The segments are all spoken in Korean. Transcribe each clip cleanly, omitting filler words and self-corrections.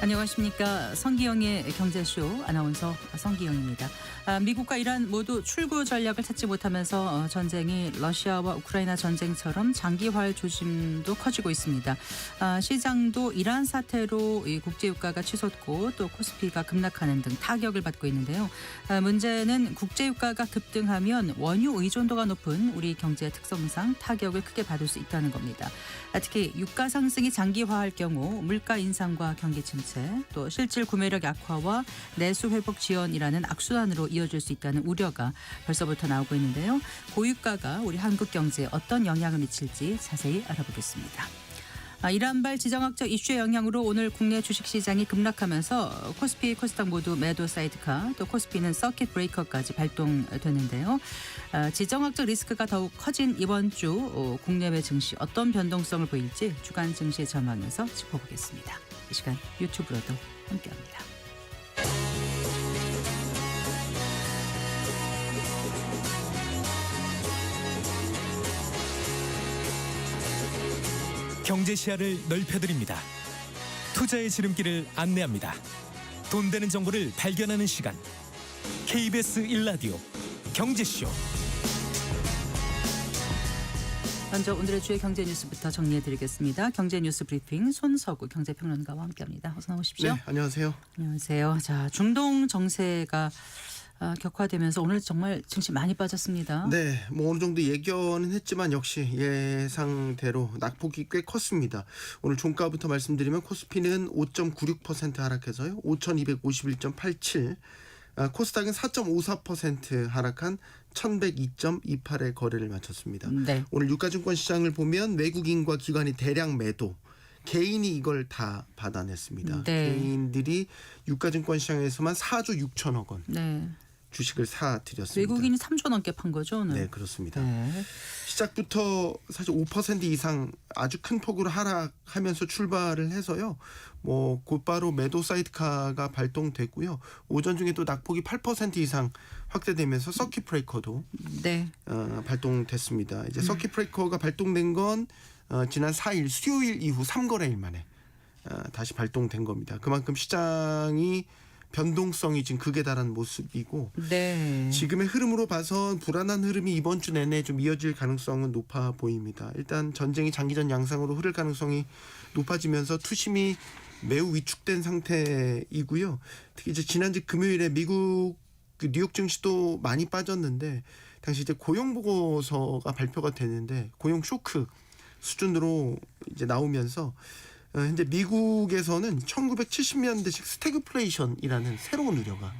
안녕하십니까. 성기영의 경제쇼 아나운서 성기영입니다. 미국과 이란 모두 출구 전략을 찾지 못하면서 전쟁이 러시아와 우크라이나 전쟁처럼 장기화할 조짐도 커지고 있습니다. 시장도 이란 사태로 국제유가가 치솟고 또 코스피가 급락하는 등 타격을 받고 있는데요. 문제는 국제유가가 급등하면 원유 의존도가 높은 우리 경제의 특성상 타격을 크게 받을 수 있다는 겁니다. 특히 유가 상승이 장기화할 경우 물가 인상과 경기 침체, 또 실질 구매력 약화와 내수 회복 지연이라는 악순환으로 이어질 수 있다는 우려가 벌써부터 나오고 있는데요. 고유가가 우리 한국 경제에 어떤 영향을 미칠지 자세히 알아보겠습니다. 이란발 지정학적 이슈의 영향으로 오늘 국내 주식시장이 급락하면서 코스피, 코스닥 모두 매도 사이드카, 또 코스피는 서킷 브레이커까지 발동됐는데요. 지정학적 리스크가 더욱 커진 이번 주 국내외 증시 어떤 변동성을 보일지 주간 증시 전망에서 짚어보겠습니다. 이 시간 유튜브로도 함께합니다. 경제 시야를 넓혀드립니다. 투자의 지름길을 안내합니다. 돈 되는 정보를 발견하는 시간. KBS 1라디오 경제쇼. 먼저 오늘의 주요 경제 뉴스부터 정리해드리겠습니다. 경제 뉴스 브리핑 손석우 경제평론가와 함께합니다. 어서 나오십시오. 네, 안녕하세요. 안녕하세요. 자, 중동 정세가 격화되면서 오늘 정말 증시 많이 빠졌습니다. 네, 뭐 어느 정도 예견은 했지만 역시 예상대로 낙폭이 꽤 컸습니다. 오늘 종가부터 말씀드리면 코스피는 5.96% 하락해서요. 5,251.87. 코스닥은 4.54% 하락한 1,102.28의 거래를 마쳤습니다. 네. 오늘 유가증권 시장을 보면 외국인과 기관이 대량 매도, 개인이 이걸 다 받아냈습니다. 네. 개인들이 유가증권 시장에서만 4조 6천억 원. 네. 주식을 사들였습니다. 외국인이 3조 넘게 판 거죠, 오늘? 네, 그렇습니다. 네. 시작부터 사실 5% 이상 아주 큰 폭으로 하락하면서 출발을 해서요. 뭐 곧바로 매도 사이드카가 발동됐고요. 오전 중에 또 낙폭이 8% 이상 확대되면서 서킷 브레이커도 네. 발동됐습니다. 이제 서킷 브레이커가 발동된 건 지난 4일 수요일 이후 3거래일 만에 다시 발동된 겁니다. 그만큼 시장이 변동성이 지금 극에 달한 모습이고, 네. 지금의 흐름으로 봐선 불안한 흐름이 이번 주 내내 좀 이어질 가능성은 높아 보입니다. 일단 전쟁이 장기전 양상으로 흐를 가능성이 높아지면서 투심이 매우 위축된 상태이고요. 특히 이제 지난주 금요일에 미국 뉴욕 증시도 많이 빠졌는데, 당시 이제 고용 보고서가 발표가 되는데 고용 쇼크 수준으로 이제 나오면서 현재 미국에서는 1970년대식 스태그플레이션이라는 새로운 우려가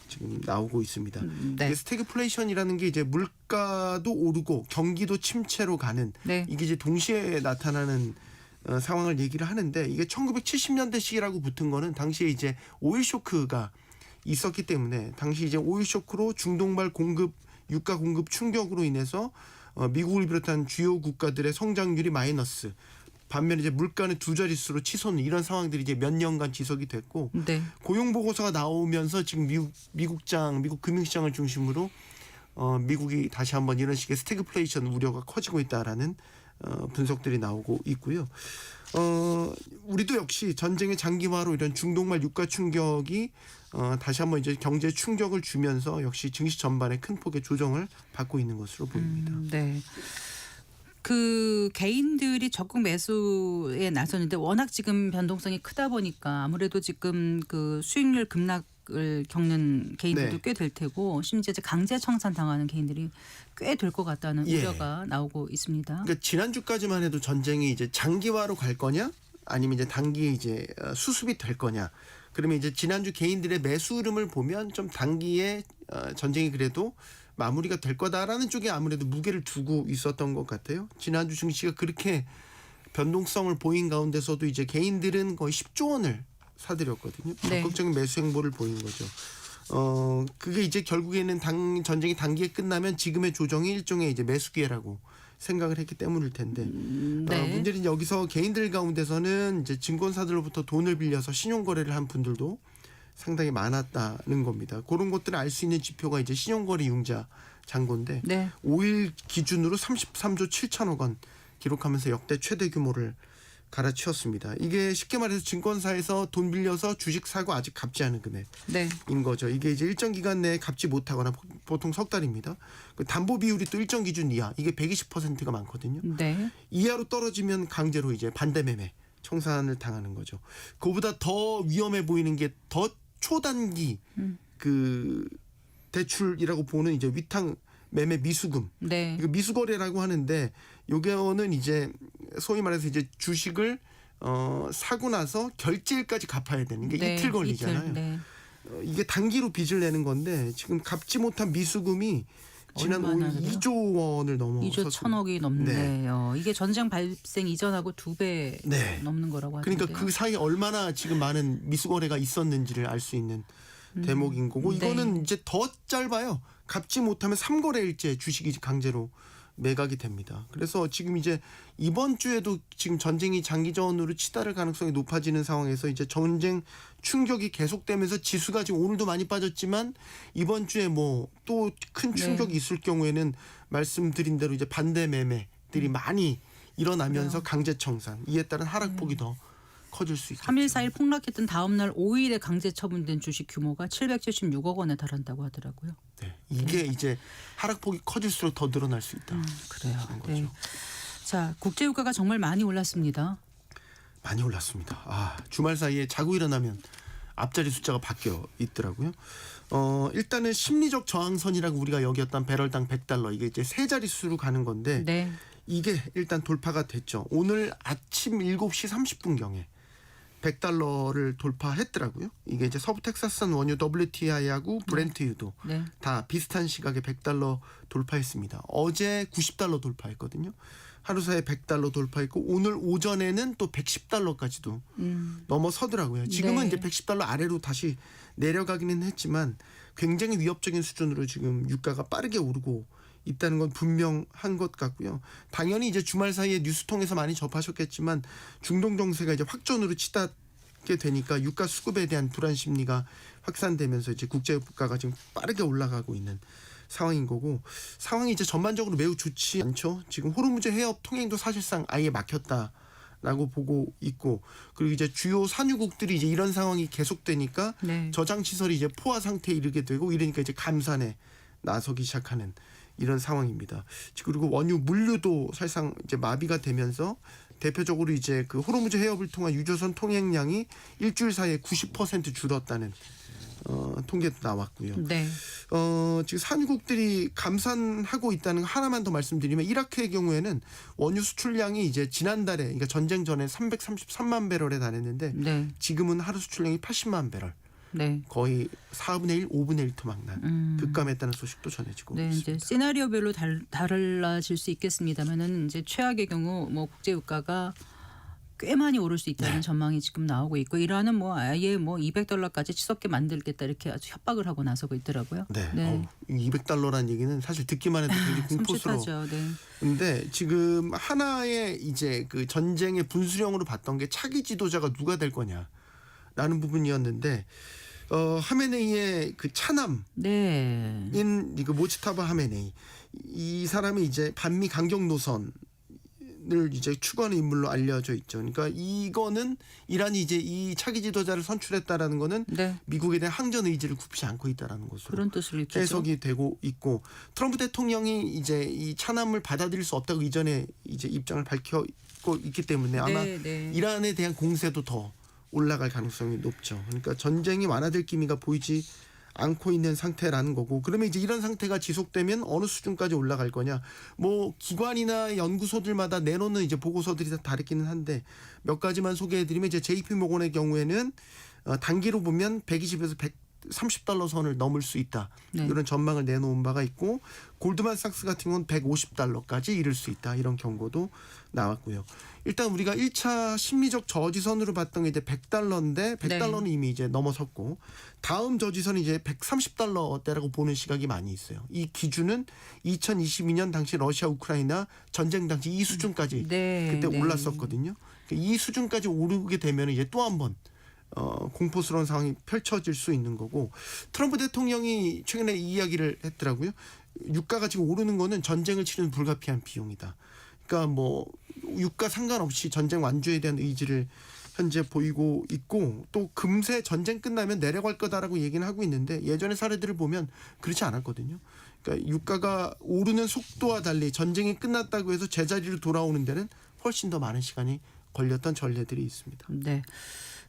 지금 나오고 있습니다. 네. 스태그플레이션이라는 게 이제 물가도 오르고 경기도 침체로 가는, 네. 이게 이제 동시에 나타나는 상황을 얘기를 하는데, 이게 1970년대식이라고 붙은 거는 당시에 이제 오일 쇼크가 있었기 때문에, 당시 이제 오일 쇼크로 중동발 유가 공급 충격으로 인해서 미국을 비롯한 주요 국가들의 성장률이 마이너스, 반면에 이제 물가는 두 자릿수로 치솟는 이런 상황들이 이제 몇 년간 지속이 됐고, 네. 고용 보고서가 나오면서 지금 미국 금융시장을 중심으로 미국이 다시 한번 이런 식의 스태그플레이션 우려가 커지고 있다라는 분석들이 나오고 있고요. 우리도 역시 전쟁의 장기화로 이런 중동발 유가 충격이 다시 한번 이제 경제 충격을 주면서 역시 증시 전반에 큰 폭의 조정을 받고 있는 것으로 보입니다. 네. 그 개인들이 적극 매수에 나서는데 워낙 지금 변동성이 크다 보니까 아무래도 지금 그 수익률 급락을 겪는 개인들도 네. 꽤 될 테고, 심지어 이제 강제 청산 당하는 개인들이 꽤 될 것 같다는 우려가 나오고 있습니다. 그러니까 지난주까지만 해도 전쟁이 이제 장기화로 갈 거냐, 아니면 이제 단기에 이제 수습이 될 거냐. 그러면 이제 지난주 개인들의 매수 흐름을 보면 좀 단기에 전쟁이 그래도 마무리가 될 거다라는 쪽에 아무래도 무게를 두고 있었던 것 같아요. 지난주 증시가 그렇게 변동성을 보인 가운데서도 이제 개인들은 거의 10조 원을 사들였거든요. 네. 적극적인 매수 행보를 보인 거죠. 그게 이제 결국에는 전쟁이 단기에 끝나면 지금의 조정이 일종의 이제 매수 기회라고 생각을 했기 때문일 텐데 네. 문제는 여기서 개인들 가운데서는 이제 증권사들로부터 돈을 빌려서 신용거래를 한 분들도 상당히 많았다는 겁니다. 그런 것들을 알 수 있는 지표가 이제 신용거래 융자 잔고인데 네. 5일 기준으로 33조 7천억 원 기록하면서 역대 최대 규모를 갈아치웠습니다. 이게 쉽게 말해서 증권사에서 돈 빌려서 주식 사고 아직 갚지 않은 금액인 네. 거죠. 이게 이제 일정 기간 내에 갚지 못하거나 보통 석 달입니다. 그 담보 비율이 또 일정 기준 이하 이게 120%가 많거든요. 네. 이하로 떨어지면 강제로 이제 반대매매 청산을 당하는 거죠. 그보다 더 위험해 보이는 게 더 초단기 그 대출이라고 보는 이제 위탁 매매 미수금. 네. 이거 미수거래라고 하는데 요거는 이제 소위 말해서 이제 주식을 사고 나서 결제일까지 갚아야 되는 게 네. 이틀 걸리잖아요. 이틀. 네. 이게 단기로 빚을 내는 건데 지금 갚지 못한 미수금이 지난 얼마나 5일 돼요? 2조 원을 넘어섰습니다. 2조 1,000억이 넘네요. 이게 전쟁 발생 이전하고 2배 네. 넘는 거라고 하던데요. 그러니까 그 사이에 얼마나 지금 많은 미수거래가 있었는지를 알 수 있는 대목인 거고 네. 이거는 이제 더 짧아요. 갚지 못하면 3거래일째 주식이 강제로 매각이 됩니다. 그래서 지금 이제 이번 주에도 지금 전쟁이 장기전으로 치달을 가능성이 높아지는 상황에서 이제 전쟁 충격이 계속되면서 지수가 지금 오늘도 많이 빠졌지만 이번 주에 뭐 또 큰 충격이 있을 경우에는 말씀드린 대로 이제 반대 매매들이 많이 일어나면서 강제 청산 이에 따른 하락폭이 더 커질 수 있겠죠. 3일 4일 폭락했던 다음 날 5일에 강제 처분된 주식 규모가 776억 원에 달한다고 하더라고요. 네. 이게 이제 하락폭이 커질수록 더 늘어날 수 있다. 그래요. 그런 거죠. 네. 자, 국제 유가가 정말 많이 올랐습니다. 많이 올랐습니다. 주말 사이에 자고 일어나면 앞자리 숫자가 바뀌어 있더라고요. 일단은 심리적 저항선이라고 우리가 여겼던 배럴당 $100 이게 이제 세 자릿수로 가는 건데 네. 이게 일단 돌파가 됐죠. 오늘 아침 7시 30분경에 $100를 돌파했더라고요. 이게 이제 서부 텍사스산 원유 WTI하고 브렌트유도 네. 다 비슷한 시각에 $100 돌파했습니다. 어제 $90 돌파했거든요. 하루 사이에 $100 돌파했고 오늘 오전에는 또 $110까지도 넘어서더라고요. 지금은 네. 이제 $110 아래로 다시 내려가기는 했지만 굉장히 위협적인 수준으로 지금 유가가 빠르게 오르고 있다는 건 분명한 것 같고요. 당연히 이제 주말 사이에 뉴스 통해서 많이 접하셨겠지만 중동 정세가 이제 확전으로 치닫게 되니까 유가 수급에 대한 불안 심리가 확산되면서 이제 국제 유가가 지금 빠르게 올라가고 있는 상황인 거고 상황이 이제 전반적으로 매우 좋지 않죠. 지금 호르무즈 해협 통행도 사실상 아예 막혔다라고 보고 있고 그리고 이제 주요 산유국들이 이제 이런 상황이 계속되니까 네. 저장 시설이 이제 포화 상태에 이르게 되고 이러니까 이제 감산에 나서기 시작하는 이런 상황입니다. 그리고 원유 물류도 사실상 이제 마비가 되면서 대표적으로 이제 그 호르무즈 해협을 통한 유조선 통행량이 일주일 사이에 90% 줄었다는 통계도 나왔고요. 네. 지금 산유국들이 감산하고 있다는 거 하나만 더 말씀드리면 이라크의 경우에는 원유 수출량이 이제 지난달에 그러니까 전쟁 전에 333만 배럴에 달했는데 네. 지금은 하루 수출량이 80만 배럴. 네. 거의 4분의 1, 5분의 1 토막난 급감했다는 소식도 전해지고 네, 있습니다. 이제 시나리오별로 달라질 수 있겠습니다만은 이제 최악의 경우 뭐 국제 유가가 꽤 많이 오를 수 있다는 전망이 지금 나오고 있고 이란은 뭐 아예 뭐 $200까지 치솟게 만들겠다 이렇게 아주 협박을 하고 나서고 있더라고요. 네. $200라는 얘기는 사실 듣기만 해도 굉장히 공포스러워. 섬찟하죠. 네. 근데 지금 하나의 이제 그 전쟁의 분수령으로 봤던 게 차기 지도자가 누가 될 거냐라는 부분이었는데 하메네이의 그 차남인 네. 그 모치타바 하메네이 이 사람이 이제 반미 강경 노선을 이제 추구하는 인물로 알려져 있죠. 그러니까 이거는 이란이 이제 이 차기 지도자를 선출했다라는 거는 네. 미국에 대한 항전 의지를 굽히지 않고 있다라는 것으로 그런 뜻을 읽히죠. 해석이 되고 있고 트럼프 대통령이 이제 이 차남을 받아들일 수 없다고 이전에 이제 입장을 밝히고 있기 때문에 아마 네, 네. 이란에 대한 공세도 더 올라갈 가능성이 높죠. 그러니까 전쟁이 완화될 기미가 보이지 않고 있는 상태라는 거고 그러면 이제 이런 상태가 지속되면 어느 수준까지 올라갈 거냐 뭐 기관이나 연구소들마다 내놓는 이제 보고서들이 다 다르기는 한데 몇 가지만 소개해드리면 이제 JP 모건의 경우에는 단기로 보면 120에서 30달러 선을 넘을 수 있다. 네. 이런 전망을 내놓은 바가 있고 골드만삭스 같은 경우는 150달러까지 이를 수 있다. 이런 경고도 나왔고요. 일단 우리가 1차 심리적 저지선으로 봤던 게 이제 100달러인데 100달러는 이미 이제 넘어섰고 다음 저지선이 이제 130달러대라고 보는 시각이 많이 있어요. 이 기준은 2022년 당시 러시아 우크라이나 전쟁 당시 이 수준까지 네, 그때 네. 올랐었거든요. 이 수준까지 오르게 되면 이제 또 한 번 공포스러운 상황이 펼쳐질 수 있는 거고 트럼프 대통령이 최근에 이 이야기를 했더라고요. 유가가 지금 오르는 거는 전쟁을 치르는 불가피한 비용이다. 그러니까 뭐 유가 상관없이 전쟁 완주에 대한 의지를 현재 보이고 있고 또 금세 전쟁 끝나면 내려갈 거다라고 얘기는 하고 있는데 예전의 사례들을 보면 그렇지 않았거든요. 그러니까 유가가 오르는 속도와 달리 전쟁이 끝났다고 해서 제자리로 돌아오는 데는 훨씬 더 많은 시간이 걸렸던 전례들이 있습니다. 네.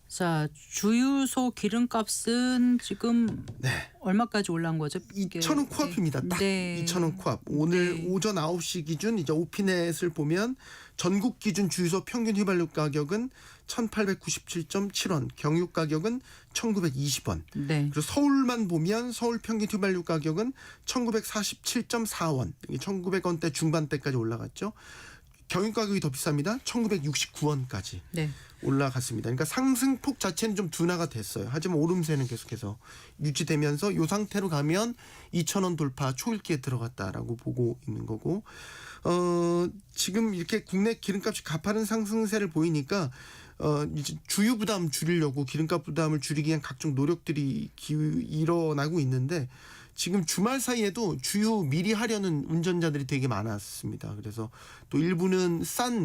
자, 주유소 기름값은 지금 네. 얼마까지 올라온 거죠? 2,000원 코앞입니다. 딱 네. 2,000원 코앞. 오늘 네. 오전 9시 기준 이제 오피넷을 보면 전국 기준 주유소 평균 휘발유 가격은 1,897.7원, 경유 가격은 1,920원. 네. 그리고 서울만 보면 서울 평균 휘발유 가격은 1,947.4원. 이게 1,900원대 중반대까지 올라갔죠. 경유 가격이 더 비쌉니다. 1,969원까지. 네. 올라갔습니다. 그러니까 상승폭 자체는 좀 둔화가 됐어요. 하지만 오름세는 계속해서 유지되면서 이 상태로 가면 2,000원 돌파 초읽기에 들어갔다라고 보고 있는 거고 지금 이렇게 국내 기름값이 가파른 상승세를 보이니까 이제 주유 부담 줄이려고 기름값 부담을 줄이기 위한 각종 노력들이 일어나고 있는데 지금 주말 사이에도 주유 미리 하려는 운전자들이 되게 많았습니다. 그래서 또 일부는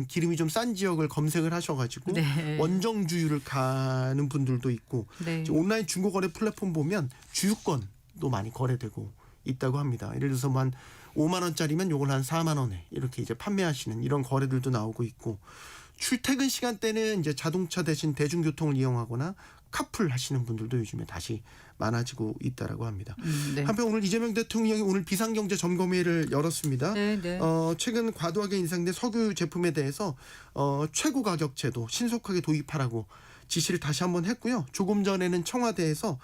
기름이 좀 싼 지역을 검색을 하셔가지고 네. 원정 주유를 가는 분들도 있고 네. 지금 온라인 중고거래 플랫폼 보면 주유권도 많이 거래되고 있다고 합니다. 예를 들어서 한 5만 원짜리면 요걸 한 4만 원에 이렇게 이제 판매하시는 이런 거래들도 나오고 있고 출퇴근 시간대는 이제 자동차 대신 대중교통을 이용하거나 카풀 하시는 분들도 요즘에 다시 많아지고 있다라고 합니다. 네. 한편 오늘 이재명 대통령이 오늘 비상경제 점검회의를 열었습니다. 네, 네. 최근 과도하게 인상된 석유 제품에 대해서 최고 가격 제도 신속하게 도입하라고 지시를 다시 한번 했고요. 조금 전에는 청와대에서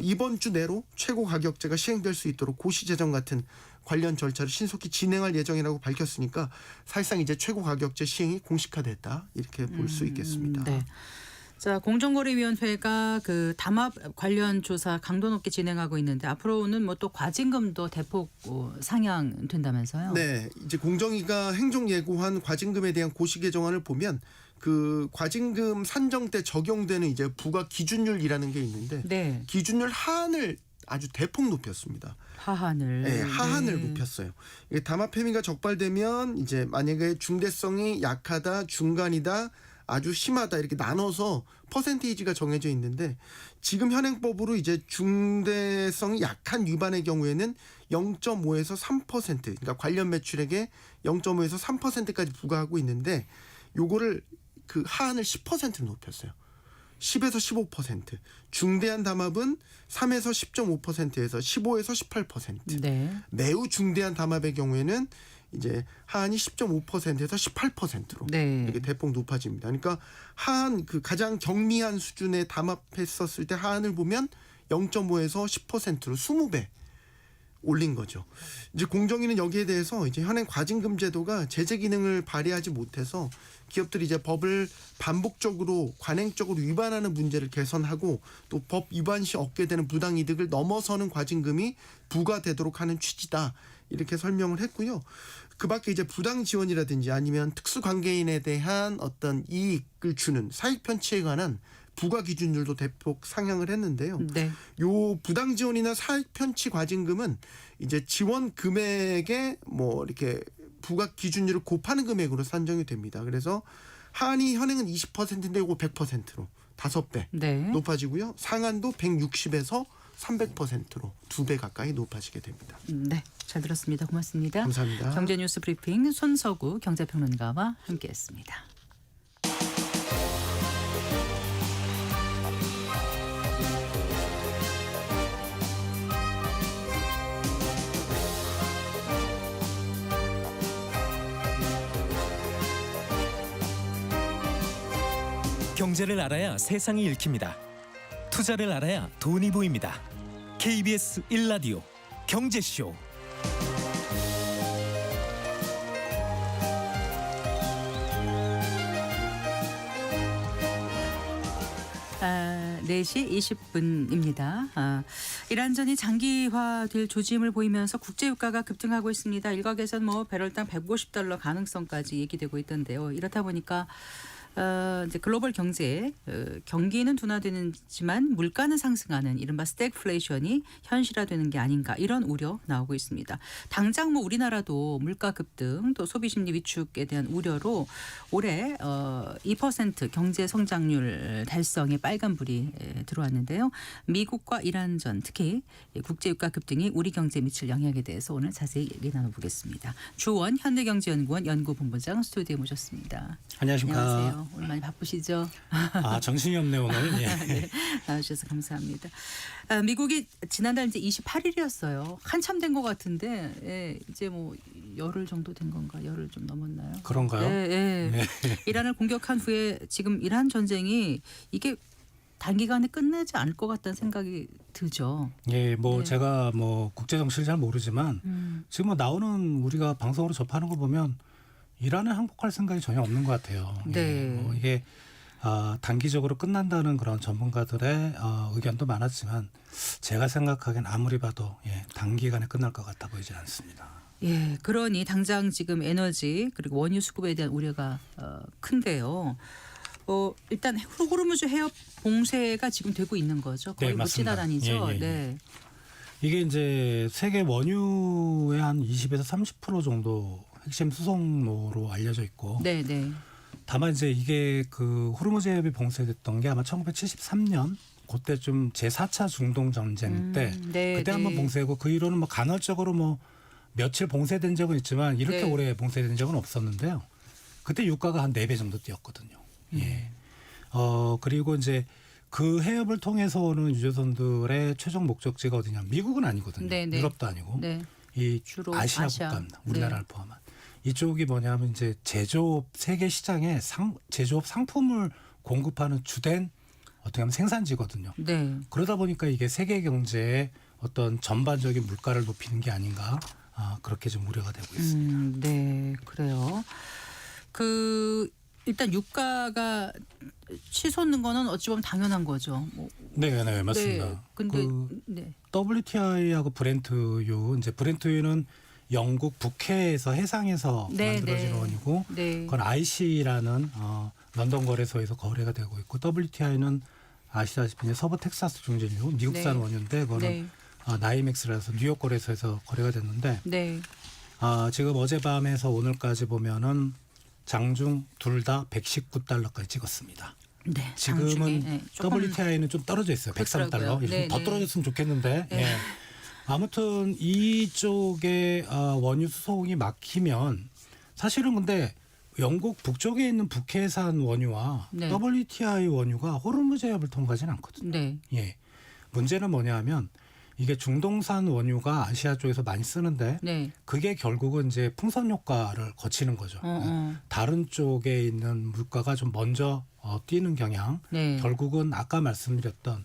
이번 주 내로 최고 가격제가 시행될 수 있도록 고시재정 같은 관련 절차를 신속히 진행할 예정이라고 밝혔으니까 사실상 이제 최고 가격제 시행이 공식화됐다 이렇게 볼 수 있겠습니다. 네. 자, 공정거래위원회가 그 담합 관련 조사 강도 높게 진행하고 있는데 앞으로는 뭐 또 과징금도 대폭 상향된다면서요? 네, 이제 공정위가 행정 예고한 과징금에 대한 고시 개정안을 보면 그 과징금 산정 때 적용되는 이제 부과 기준율이라는 게 있는데 네. 기준율 하한을 아주 대폭 높였습니다. 하한을. 네, 하한을 네. 높였어요. 이게 담합 혐의가 적발되면 이제 만약에 중대성이 약하다, 중간이다, 아주 심하다 이렇게 나눠서 퍼센테이지가 정해져 있는데 지금 현행법으로 이제 중대성이 약한 위반의 경우에는 0.5에서 3% 그러니까 관련 매출액의 0.5에서 3%까지 부과하고 있는데 요거를 그 하한을 10%로 높였어요. 10에서 15%. 중대한 담합은 3에서 10.5%에서 15에서 18%. 네. 매우 중대한 담합의 경우에는 이제 하한이 10.5%에서 18%로 네. 이렇게 대폭 높아집니다. 그러니까 하한 그 가장 경미한 수준에 담합했었을 때 하한을 보면 0.5에서 10%로 20배 올린 거죠. 이제 공정위는 여기에 대해서 이제 현행 과징금 제도가 제재 기능을 발휘하지 못해서 기업들이 이제 법을 반복적으로 관행적으로 위반하는 문제를 개선하고 또 법 위반 시 얻게 되는 부당이득을 넘어서는 과징금이 부과되도록 하는 취지다. 이렇게 설명을 했고요. 그밖에 이제 부당 지원이라든지 아니면 특수관계인에 대한 어떤 이익을 주는 사익 편취에 관한 부과 기준율도 대폭 상향을 했는데요. 네. 요 부당 지원이나 사익 편취 과징금은 이제 지원 금액에 뭐 이렇게 부과 기준율을 곱하는 금액으로 산정이 됩니다. 그래서 하한이 현행은 20%인데 요거 100%로 5배 네. 높아지고요. 상한도 160에서 300%로 2배 가까이 높아지게 됩니다. 네. 잘 들었습니다. 고맙습니다. 감사합니다. 경제뉴스 브리핑 손서구 경제평론가와 함께했습니다. 경제를 알아야 세상이 읽힙니다. 투자를 알아야 돈이 보입니다. KBS 1라디오 경제쇼. 아, 4시 20분입니다. 이란전이 장기화될 조짐을 보이면서 국제유가가 급등하고 있습니다. 일각에서는 뭐 배럴당 $150 가능성까지 얘기되고 있던데요. 이렇다 보니까 이제 글로벌 경제 경기는 둔화되지만 물가는 상승하는 이른바 스태그플레이션이 현실화되는 게 아닌가 이런 우려 나오고 있습니다. 당장 뭐 우리나라도 물가 급등 또 소비 심리 위축에 대한 우려로 올해 2% 경제 성장률 달성에 빨간불이 들어왔는데요. 미국과 이란전 특히 국제유가 급등이 우리 경제에 미칠 영향에 대해서 오늘 자세히 얘기 나눠보겠습니다. 주원 현대경제연구원 연구본부장 스튜디오에 모셨습니다. 안녕하십니까. 안녕하세요. 오늘 많이 바쁘시죠? 정신이 없네 오늘. 예. 네, 나와주셔서 감사합니다. 미국이 지난달 이제 28일이었어요. 한참 된 것 같은데 이제 뭐 열흘 정도 된 건가? 열흘 좀 넘었나요? 그런가요? 네. 네. 이란을 공격한 후에 지금 이란 전쟁이 이게 단기간에 끝나지 않을 것 같다는 생각이 들죠. 예, 뭐 네. 제가 뭐 국제 정치를 잘 모르지만 지금 뭐 나오는 우리가 방송으로 접하는 거 보면 이란을 항복할 생각이 전혀 없는 것 같아요. 네. 예, 뭐 이게 단기적으로 끝난다는 그런 전문가들의 의견도 많았지만 제가 생각하기엔 아무리 봐도 단기간에 끝날 것 같아 보이지 않습니다. 예, 그러니 당장 지금 에너지 그리고 원유 수급에 대한 우려가 큰데요. 일단 호르무즈 해협 봉쇄가 지금 되고 있는 거죠. 거의 네, 못 맞습니다. 지나다니죠. 예, 예, 예. 네. 이게 이제 세계 원유의 한 20에서 30% 정도 핵심 수송로로 알려져 있고 네, 네. 다만 이제 이게 그 호르무즈 해협이 봉쇄됐던 게 아마 1973년 그때쯤 제4차 중동 전쟁 때 네, 그때 네. 한번 봉쇄고 그 이후로는 뭐 간헐적으로 뭐 며칠 봉쇄된 적은 있지만 이렇게 네. 오래 봉쇄된 적은 없었는데요. 그때 유가가 한 4배 정도 뛰었거든요. 예. 그리고 이제 그 해협을 통해서 오는 유조선들의 최종 목적지가 어디냐? 미국은 아니거든요. 네, 네. 유럽도 아니고 네. 이 주로 아시아 아시아. 국가입니다. 우리나라를 포함한. 이쪽이 뭐냐면 이제 제조업 세계 시장에 제조업 상품을 공급하는 주된 어떻게 하면 생산지거든요. 네. 그러다 보니까 이게 세계 경제의 어떤 전반적인 물가를 높이는 게 아닌가 그렇게 좀 우려가 되고 있습니다. 네, 그래요. 일단 유가가 치솟는 거는 어찌 보면 당연한 거죠. 네, 네, 맞습니다. 네, 근데 네. WTI하고 브렌트유, 이제 브렌트유는 영국 북해에서 해상에서 네, 만들어진 네. 원이고, 네. 그건 IC라는 런던 거래소에서 거래가 되고 있고, WTI는 아시다시피 이제 서부 텍사스 중진유 미국산 네. 원유인데, 그거는 네. 나이맥스라서 뉴욕 거래소에서 거래가 됐는데, 네. 지금 어젯밤에서 오늘까지 보면은 장중 둘 다 $119까지 찍었습니다. 네. 지금은 장중에, 네, 조금 WTI는 좀 떨어져 있어요. 그렇더라고요. $103. 네, 더 네. 떨어졌으면 좋겠는데. 네. 예. 아무튼 이쪽에 원유 수송이 막히면 사실은 근데 영국 북쪽에 있는 북해산 원유와 네. WTI 원유가 호르무즈 해협을 통과하지는 않거든요. 네. 예. 문제는 뭐냐면 이게 중동산 원유가 아시아 쪽에서 많이 쓰는데 네. 그게 결국은 이제 풍선 효과를 거치는 거죠. 다른 쪽에 있는 물가가 좀 먼저 뛰는 경향. 네. 결국은 아까 말씀드렸던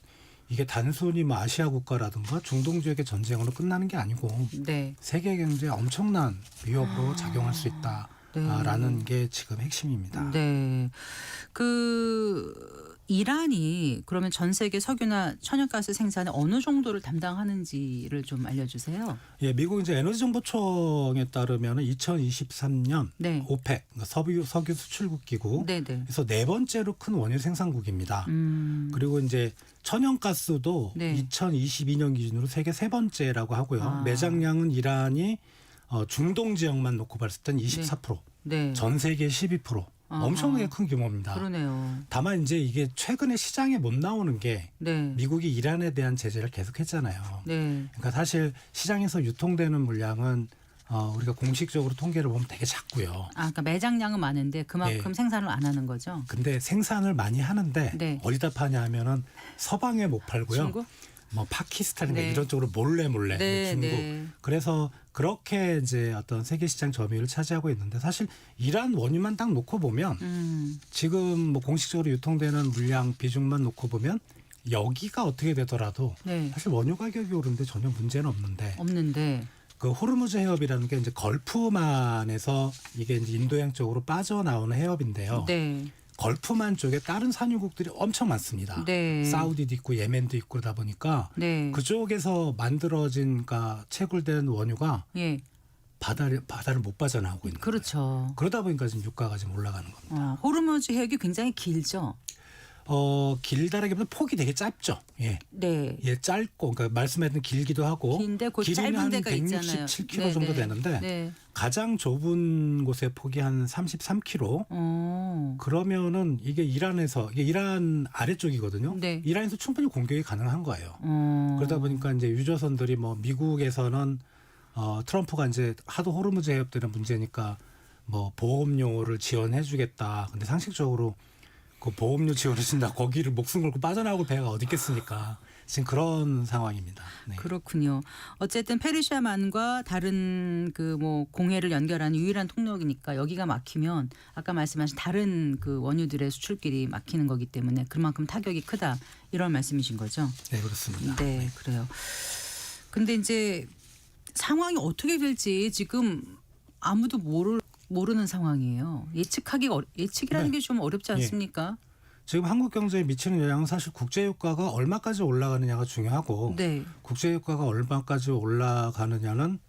이게 단순히 뭐 아시아 국가라든가 중동 지역의 전쟁으로 끝나는 게 아니고 네. 세계 경제에 엄청난 위협으로 작용할 수 있다라는 게 지금 핵심입니다. 네. 이란이 그러면 전 세계 석유나 천연가스 생산에 어느 정도를 담당하는지를 좀 알려주세요. 예, 미국 이제 에너지정보청에 따르면 2023년 네. 오펙 그러니까 석유 수출국 기구 네네. 그래서 네 번째로 큰 원유 생산국입니다. 그리고 이제 천연가스도 네. 2022년 기준으로 세계 세 번째라고 하고요. 매장량은 이란이 중동 지역만 놓고 봤을 땐 24%, 네. 전 세계 12%. 엄청나게 큰 규모입니다. 그러네요. 다만 이제 이게 최근에 시장에 못 나오는 게 네. 미국이 이란에 대한 제재를 계속했잖아요. 네. 그러니까 사실 시장에서 유통되는 물량은 우리가 공식적으로 통계를 보면 되게 작고요. 그러니까 매장량은 많은데 그만큼 네. 생산을 안 하는 거죠. 근데 생산을 많이 하는데 네. 어디다 파냐 하면은 서방에 못 팔고요. 중국? 뭐 파키스탄인가 네. 이런 쪽으로 몰래 네, 중국. 네. 그래서 그렇게 이제 어떤 세계 시장 점유율을 차지하고 있는데 사실 이란 원유만 딱 놓고 보면 지금 뭐 공식적으로 유통되는 물량 비중만 놓고 보면 여기가 어떻게 되더라도 네. 사실 원유 가격이 오르는데 전혀 문제는 없는데 그 호르무즈 해협이라는 게 이제 걸프만에서 이게 이제 인도양 쪽으로 빠져나오는 해협인데요. 네. 걸프만 쪽에 다른 산유국들이 엄청 많습니다. 네. 사우디도 있고 예멘도 있고 그러다 보니까 네. 그쪽에서 만들어진 그러니까 채굴된 원유가 예. 바다를 못 빠져나오고 있는 거예요. 그렇죠. 그러다 보니까 지금 유가가 지금 올라가는 겁니다. 호르무즈 해역이 굉장히 길죠. 길다라기보다 폭이 되게 짧죠. 예. 네. 예, 짧고 그러니까 말씀하신 길기도 하고 긴데 그 길이는 짧은 한 데가 있잖아요. 167km 정도 되는데 네. 가장 좁은 곳의 폭이 한 33km. 그러면은 이게 이란 아래쪽이거든요. 네. 이란에서 충분히 공격이 가능한 거예요. 그러다 보니까 이제 유조선들이 뭐 미국에서는 트럼프가 이제 하도 호르무즈 해협들은 문제니까 뭐 보험료를 지원해주겠다. 근데 상식적으로 그 보험료 지원을 준다. 거기를 목숨 걸고 빠져나올 배가 어디 있겠습니까? 지금 그런 상황입니다. 네. 그렇군요. 어쨌든 페르시아만과 다른 그 뭐 공해를 연결하는 유일한 통로이니까 여기가 막히면 아까 말씀하신 다른 그 원유들의 수출길이 막히는 거기 때문에 그만큼 타격이 크다 이런 말씀이신 거죠? 네, 그렇습니다. 네, 그래요. 근데 이제 상황이 어떻게 될지 지금 아무도 모르는 상황이에요. 예측이라는 네. 게 좀 어렵지 않습니까? 지금 한국 경제에 미치는 영향은 사실 국제유가가 얼마까지 올라가느냐가 중요하고 네. 국제유가가 얼마까지 올라가느냐는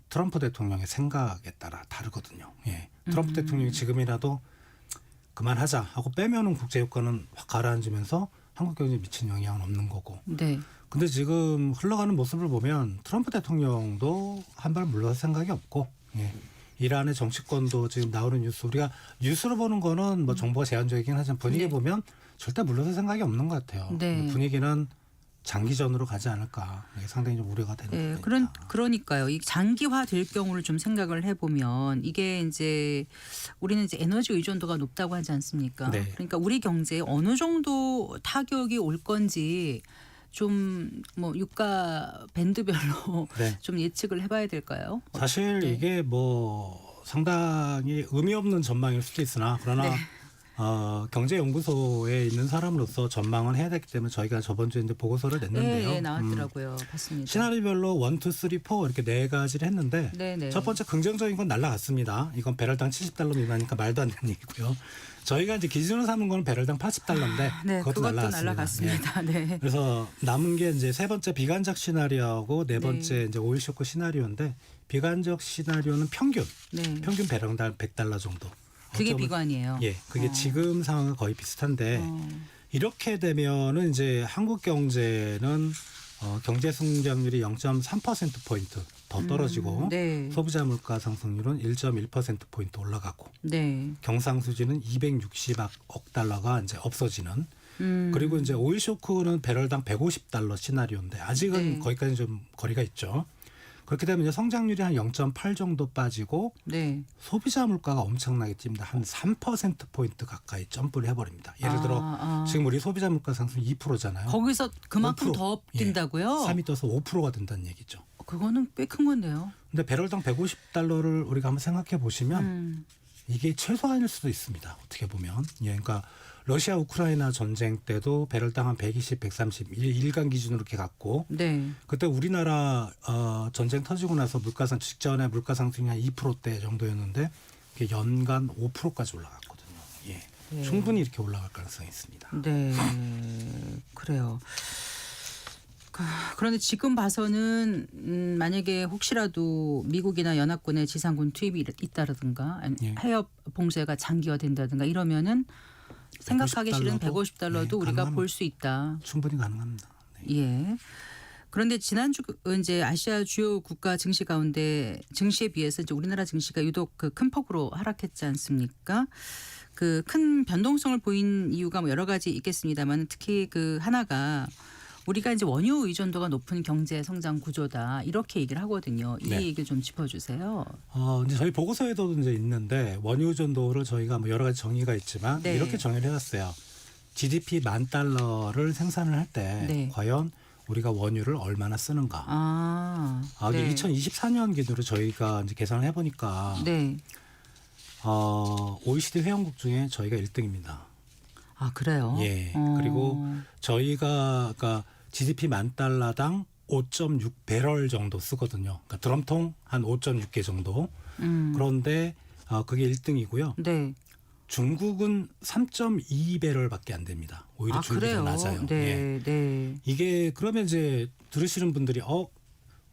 트럼프 대통령의 생각에 따라 다르거든요. 예. 트럼프 대통령이 지금이라도 그만하자 하고 빼면은 국제유가는 확 가라앉으면서 한국 경제에 미치는 영향은 없는 거고. 네. 근데 지금 흘러가는 모습을 보면 트럼프 대통령도 한 발 물러설 생각이 없고 예. 이란의 정치권도 지금 나오는 뉴스 우리가 뉴스로 보는 거는 뭐 정보가 제한적이긴 하지만 분위기 네. 보면 절대 물러설 생각이 없는 것 같아요. 네. 분위기는 장기전으로 가지 않을까 이게 상당히 좀 우려가 되는 네, 부분입니다. 그러니까요. 이 장기화 될 경우를 좀 생각을 해보면 이게 이제 우리는 이제 에너지 의존도가 높다고 하지 않습니까? 네. 그러니까 우리 경제에 어느 정도 타격이 올 건지 좀 뭐 유가 밴드별로 네. 좀 예측을 해봐야 될까요? 사실 네. 이게 뭐 상당히 의미 없는 전망일 수도 있으나 그러나 네. 경제연구소에 있는 사람으로서 전망은 해야 되기 때문에 저희가 저번 주에 이제 보고서를 냈는데요. 네, 나왔더라고요. 봤습니다. 시나리오별로 1, 2, 3, 4 이렇게 네 가지를 했는데 네, 네. 첫 번째 긍정적인 건 날라갔습니다. 이건 배럴당 $70 미만이니까 말도 안 되는 얘기고요. 저희가 이제 기준으로 삼은 거는 배럴당 $80인데 네, 그것도 날라갔습니다. 날라갔습니다. 네. 예. 그래서 남은 게 이제 세 번째 비관적 시나리오하고 네 번째 네. 이제 오일 쇼크 시나리오인데 비관적 시나리오는 평균 배럴당 $100 정도. 그게 어쩌면- 비관이에요. 예, 그게 지금 상황과 거의 비슷한데 이렇게 되면은 이제 한국 경제는 경제 성장률이 0.3% 포인트 더 떨어지고 네. 소비자 물가 상승률은 1.1% 포인트 올라가고 네. 경상수지는 260억 달러가 이제 없어지는 그리고 이제 오일 쇼크는 배럴당 $150 시나리오인데 아직은 네. 거기까지 좀 거리가 있죠. 그렇게 되면 이제 성장률이 한 0.8 정도 빠지고 네. 소비자 물가가 엄청나게 찝니다. 한 3%포인트 가까이 점프를 해버립니다. 예를 들어 지금 우리 소비자 물가 상승 2%잖아요. 거기서 그만큼 5%. 더 뛴다고요? 3이 떠서 5%가 된다는 얘기죠. 그거는 꽤 큰 건데요. 근데 배럴당 $150를 우리가 한번 생각해 보시면 이게 최소한일 수도 있습니다. 어떻게 보면. 예, 그러니까 러시아 우크라이나 전쟁 때도 배럴당 한 120, 130 일간 기준으로 이렇게 갔고 네. 그때 우리나라 전쟁 터지고 나서 직전에 물가 상승이 한 2%대 정도였는데 이게 연간 5%까지 올라갔거든요. 예. 네. 충분히 이렇게 올라갈 가능성이 있습니다. 네. 그래요. 그런데 지금 봐서는 만약에 혹시라도 미국이나 연합군의 지상군 투입이 있다든가 예. 해협 봉쇄가 장기화된다든가 이러면은 생각하기 싫은 $150도 예, 우리가 가능합니다. 볼 수 있다. 충분히 가능합니다. 네. 예. 그런데 지난주 이제 아시아 주요 국가 증시 가운데 증시에 비해서 이제 우리나라 증시가 유독 그 큰 폭으로 하락했지 않습니까? 그 큰 변동성을 보인 이유가 뭐 여러 가지 있겠습니다만 특히 그 하나가 우리가 이제 원유 의존도가 높은 경제 성장 구조다 이렇게 얘기를 하거든요. 이 네. 얘기를 좀 짚어주세요. 이제 저희 보고서에도 이제 있는데 원유 의존도를 저희가 뭐 여러 가지 정의가 있지만 네. 이렇게 정의를 해놨어요. GDP $10,000를 생산을 할 때 네. 과연 우리가 원유를 얼마나 쓰는가? 이게 네. 2024년 기준으로 저희가 이제 계산을 해보니까 네. OECD 회원국 중에 저희가 1등입니다. 아, 그래요? 예. 그리고 저희가 그러니까 GDP 만 달러당 5.6 배럴 정도 쓰거든요. 그러니까 드럼통 한 5.6개 정도. 그런데 그게 1등이고요. 네. 중국은 3.2 배럴밖에 안 됩니다. 오히려 아, 중국이 더 그래요? 낮아요. 네, 예. 네. 이게 그러면 이제 들으시는 분들이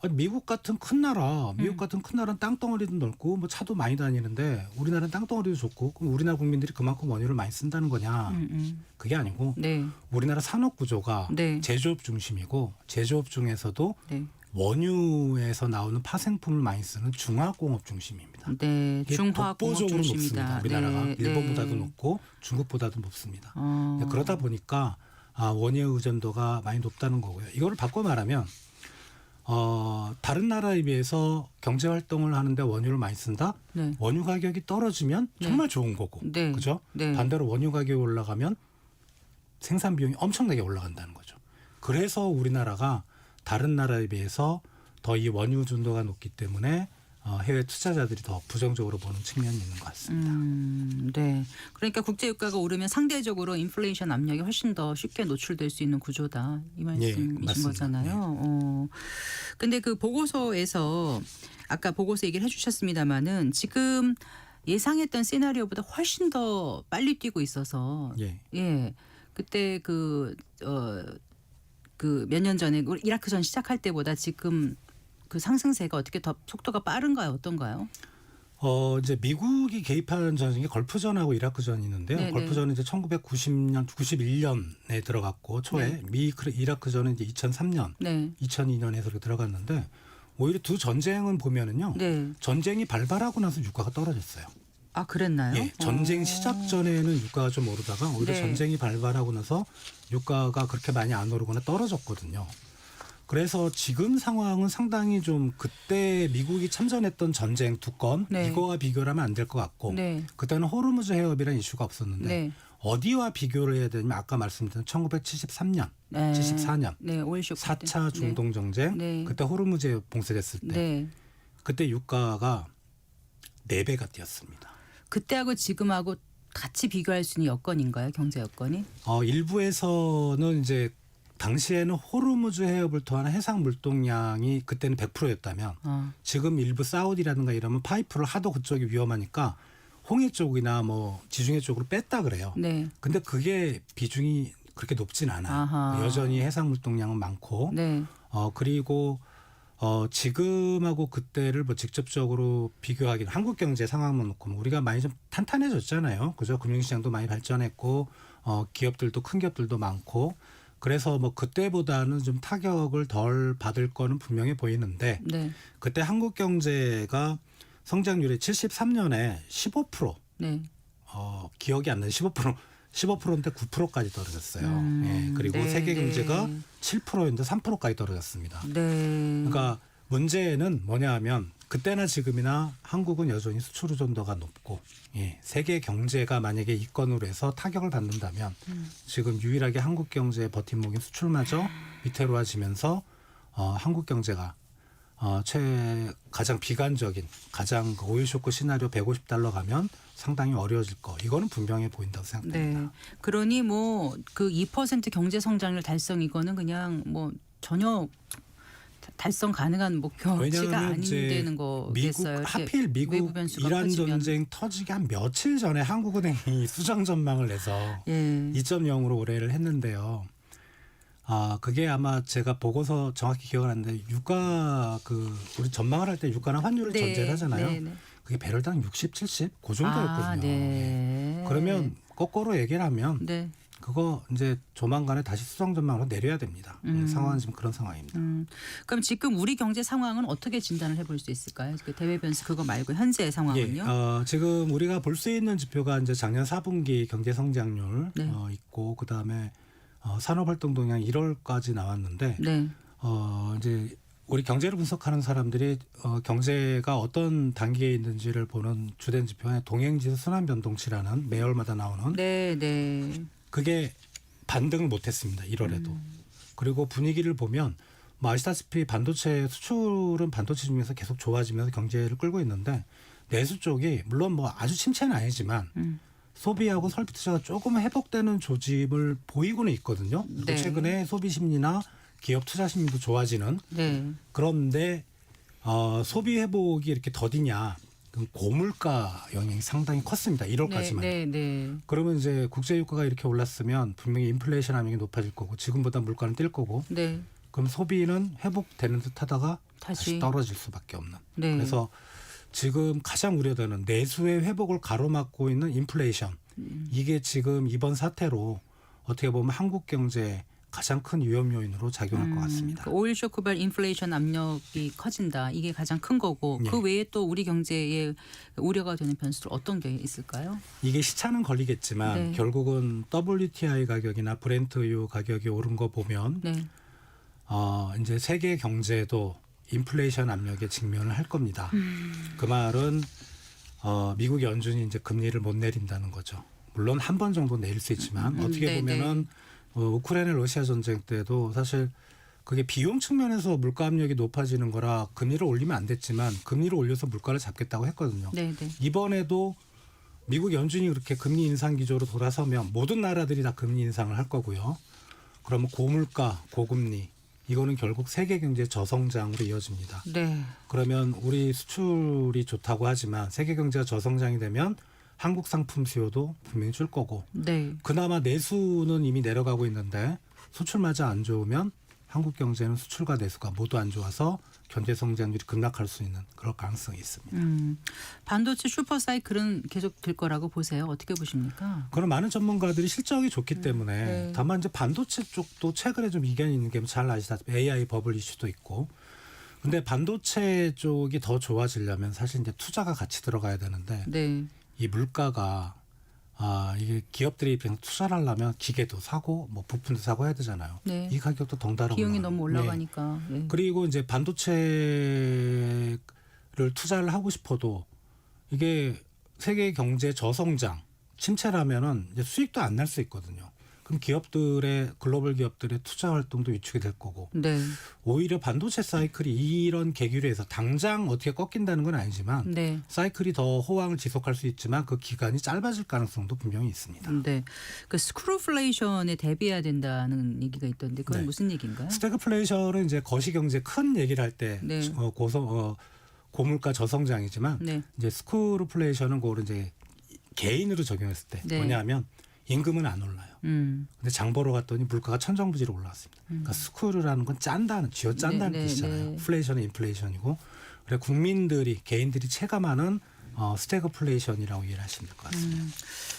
아니, 미국 같은 큰 나라, 미국 같은 큰 나라는 땅덩어리도 넓고 뭐 차도 많이 다니는데 우리나라는 땅덩어리도 좋고 그럼 우리나라 국민들이 그만큼 원유를 많이 쓴다는 거냐? 그게 아니고 네. 우리나라 산업 구조가 네. 제조업 중심이고 제조업 중에서도 네. 원유에서 나오는 파생품을 많이 쓰는 중화공업 중심입니다. 네. 이게 중화공업 독보적으로 중심이다. 높습니다. 우리나라가 네. 일본보다도 네. 높고 중국보다도 높습니다. 어. 그러다 보니까 원유 의존도가 많이 높다는 거고요. 이거를 바꿔 말하면 다른 나라에 비해서 경제 활동을 하는데 원유를 많이 쓴다. 네. 원유 가격이 떨어지면 네. 정말 좋은 거고, 네. 그죠? 네. 반대로 원유 가격이 올라가면 생산 비용이 엄청나게 올라간다는 거죠. 그래서 우리나라가 다른 나라에 비해서 더 이 원유 의존도가 높기 때문에 해외 투자자들이 더 부정적으로 보는 측면이 있는 것 같습니다. 네. 그러니까 국제 유가가 오르면 상대적으로 인플레이션 압력이 훨씬 더 쉽게 노출될 수 있는 구조다. 이 말씀이신 맞습니다. 거잖아요. 근데 그 보고서에서 아까 보고서 얘기를 해주셨습니다마는 지금 예상했던 시나리오보다 훨씬 더 빨리 뛰고 있어서 예. 예. 그때 그 몇 년 전에 이라크 전 시작할 때보다 지금 그 상승세가 어떻게 더 속도가 빠른가요? 어떤가요? 이제 미국이 개입한 전쟁이 걸프전하고 이라크전이 있는데요. 네네. 걸프전은 이제 1990년, 91년에 들어갔고 초에 이라크전은 이제 2003년, 네. 2002년에 그렇게 들어갔는데 오히려 두 전쟁은 보면은요. 네. 전쟁이 발발하고 나서 유가가 떨어졌어요. 아, 그랬나요? 예, 전쟁 시작 전에는 유가가 좀 오르다가 오히려 네. 전쟁이 발발하고 나서 유가가 그렇게 많이 안 오르거나 떨어졌거든요. 그래서 지금 상황은 상당히 좀 그때 미국이 참전했던 전쟁 두 건 네. 이거와 비교를 하면 안 될 것 같고 네. 그때는 호르무즈 해협이라는 이슈가 없었는데 네. 어디와 비교를 해야 되냐면 아까 말씀드린 1973년, 네. 74년 네, 오일 쇼크 때. 4차 중동 전쟁 네. 그때 호르무즈 해협 봉쇄됐을 때 네. 그때 유가가 4배가 뛰었습니다. 그때하고 지금하고 같이 비교할 수 있는 여건인가요? 경제 여건이? 일부에서는 이제 당시에는 호르무즈 해협을 통한 해상 물동량이 그때는 100%였다면 지금 일부 사우디라든가 이러면 파이프를 하도 그쪽이 위험하니까 홍해 쪽이나 뭐 지중해 쪽으로 뺐다 그래요. 네. 근데 그게 비중이 그렇게 높진 않아요. 아하. 여전히 해상 물동량은 많고 네. 그리고 지금하고 그때를 뭐 직접적으로 비교하기는 한국 경제 상황만 놓고 우리가 많이 좀 탄탄해졌잖아요. 그죠? 금융시장도 많이 발전했고 기업들도 큰 기업들도 많고 그래서 뭐 그때보다는 좀 타격을 덜 받을 거는 분명해 보이는데 네. 그때 한국 경제가 성장률이 73년에 15% 네. 기억이 안 나요. 15%인데 9%까지 떨어졌어요. 예, 그리고 네, 세계 경제가 네. 7%인데 3%까지 떨어졌습니다. 네. 그러니까 문제는 뭐냐 하면 그때나 지금이나 한국은 여전히 수출 의존도가 높고 세계 경제가 만약에 이권으로 해서 타격을 받는다면 지금 유일하게 한국 경제의 버팀목인 수출마저 위태로워지면서 한국 경제가 가장 비관적인 가장 오일 쇼크 시나리오 150달러 가면 상당히 어려워질 거. 이거는 분명해 보인다고 생각합니다. 네. 그러니 뭐 그 2% 경제 성장률 달성 이거는 그냥 뭐 전혀 달성 가능한 목표치가 왜냐하면 안 이제 되는 거겠어요. 하필 외부 미국 변수가 이란 커지면. 전쟁 터지기 한 며칠 전에 한국은행이 수정 전망을 내서 예. 2.0으로 올해를 했는데요. 그게 아마 제가 보고서 정확히 기억을 하는데 유가 우리 전망을 할 때 유가랑 환율을 네. 전제를 하잖아요. 네, 네. 그게 배럴당 60, 70 그 정도였거든요. 네. 예. 그러면 거꾸로 얘기를 하면 네. 그거 이제 조만간에 다시 수정 전망으로 내려야 됩니다. 상황은 지금 그런 상황입니다. 그럼 지금 우리 경제 상황은 어떻게 진단을 해볼 수 있을까요? 그 대외 변수 그거 말고 현재 상황은요? 지금 우리가 볼 수 있는 지표가 이제 작년 4분기 경제 성장률 네. 있고 그다음에 산업활동 동향 1월까지 나왔는데 네. 이제 우리 경제를 분석하는 사람들이 경제가 어떤 단계에 있는지를 보는 주된 지표가 동행지수 순환변동치라는 매월마다 나오는 네, 네. 그게 반등을 못했습니다. 1월에도. 그리고 분위기를 보면 뭐 아시다시피 반도체 수출은 반도체 중에서 계속 좋아지면서 경제를 끌고 있는데 내수 쪽이 물론 뭐 아주 침체는 아니지만 소비하고 설비 투자가 조금 회복되는 조짐을 보이고는 있거든요. 그리고 네. 최근에 소비 심리나 기업 투자 심리도 좋아지는. 네. 그런데 소비 회복이 이렇게 더디냐? 그럼 고물가 영향이 상당히 컸습니다. 1월까지만. 네. 그러면 이제 국제 유가가 이렇게 올랐으면 분명히 인플레이션 압력이 높아질 거고 지금보다 물가는 뛸 거고 네. 그럼 소비는 회복되는 듯하다가 다시 다시. 떨어질 수밖에 없는. 네. 그래서 지금 가장 우려되는 내수의 회복을 가로막고 있는 인플레이션. 이게 지금 이번 사태로 어떻게 보면 한국 경제에 가장 큰 위험 요인으로 작용할 것 같습니다. 그 오일 쇼크발 인플레이션 압력이 커진다. 이게 가장 큰 거고 예. 그 외에 또 우리 경제에 우려가 되는 변수들 어떤 게 있을까요? 이게 시차는 걸리겠지만 네. 결국은 WTI 가격이나 브렌트유 가격이 오른 거 보면 네. 이제 세계 경제도 인플레이션 압력에 직면을 할 겁니다. 그 말은 미국 연준이 이제 금리를 못 내린다는 거죠. 물론 한 번 정도 내릴 수 있지만 어떻게 네, 보면은 우크라이나 러시아 전쟁 때도 사실 그게 비용 측면에서 물가 압력이 높아지는 거라 금리를 올리면 안 됐지만 금리를 올려서 물가를 잡겠다고 했거든요. 네. 이번에도 미국 연준이 그렇게 금리 인상 기조로 돌아서면 모든 나라들이 다 금리 인상을 할 거고요. 그러면 고물가, 고금리 이거는 결국 세계 경제 저성장으로 이어집니다. 네. 그러면 우리 수출이 좋다고 하지만 세계 경제가 저성장이 되면 한국 상품 수요도 분명히 줄 거고 네. 그나마 내수는 이미 내려가고 있는데 수출마저 안 좋으면 한국 경제는 수출과 내수가 모두 안 좋아서 경제 성장률이 급락할 수 있는 그럴 가능성이 있습니다. 반도체 슈퍼 사이클은 계속 될 거라고 보세요. 어떻게 보십니까? 그런 많은 전문가들이 실적이 좋기 때문에 네. 다만 이제 반도체 쪽도 최근에 좀 이견이 있는 게 잘 아시다시피 AI 버블 이슈도 있고 근데 반도체 쪽이 더 좋아지려면 사실 이제 투자가 같이 들어가야 되는데 네. 이 물가가 이게 기업들이 입장에서 투자를 하려면 기계도 사고 뭐 부품도 사고 해야 되잖아요. 네. 이 가격도 덩달아 비용이 올라가요. 너무 올라가니까. 네. 그리고 이제 반도체를 투자를 하고 싶어도 이게 세계 경제 저성장 침체라면은 이제 수익도 안 날 수 있거든요. 그럼 기업들의 글로벌 기업들의 투자 활동도 위축이 될 거고 네. 오히려 반도체 사이클이 이런 계기로 해서 당장 어떻게 꺾인다는 건 아니지만 네. 사이클이 더 호황을 지속할 수 있지만 그 기간이 짧아질 가능성도 분명히 있습니다. 네. 그 스크루플레이션에 대비해야 된다는 얘기가 있던데 그건 네. 무슨 얘기인가요? 스태그플레이션은 이제 거시경제 큰 얘기를 할 때 네. 고물가 저성장이지만 네. 이제 스크루플레이션은 그걸 이제 개인으로 적용했을 때 네. 뭐냐면 임금은 안 올라요. 근데 장 보러 갔더니 물가가 천정부지로 올라왔습니다. 그러니까 스크루라는 건 짠다는 쥐어 짠다는 네, 네, 뜻이잖아요. 네. 플레이션은 인플레이션이고 그래 국민들이 개인들이 체감하는 스태그플레이션이라고 이해를 하시면 될 것 같습니다.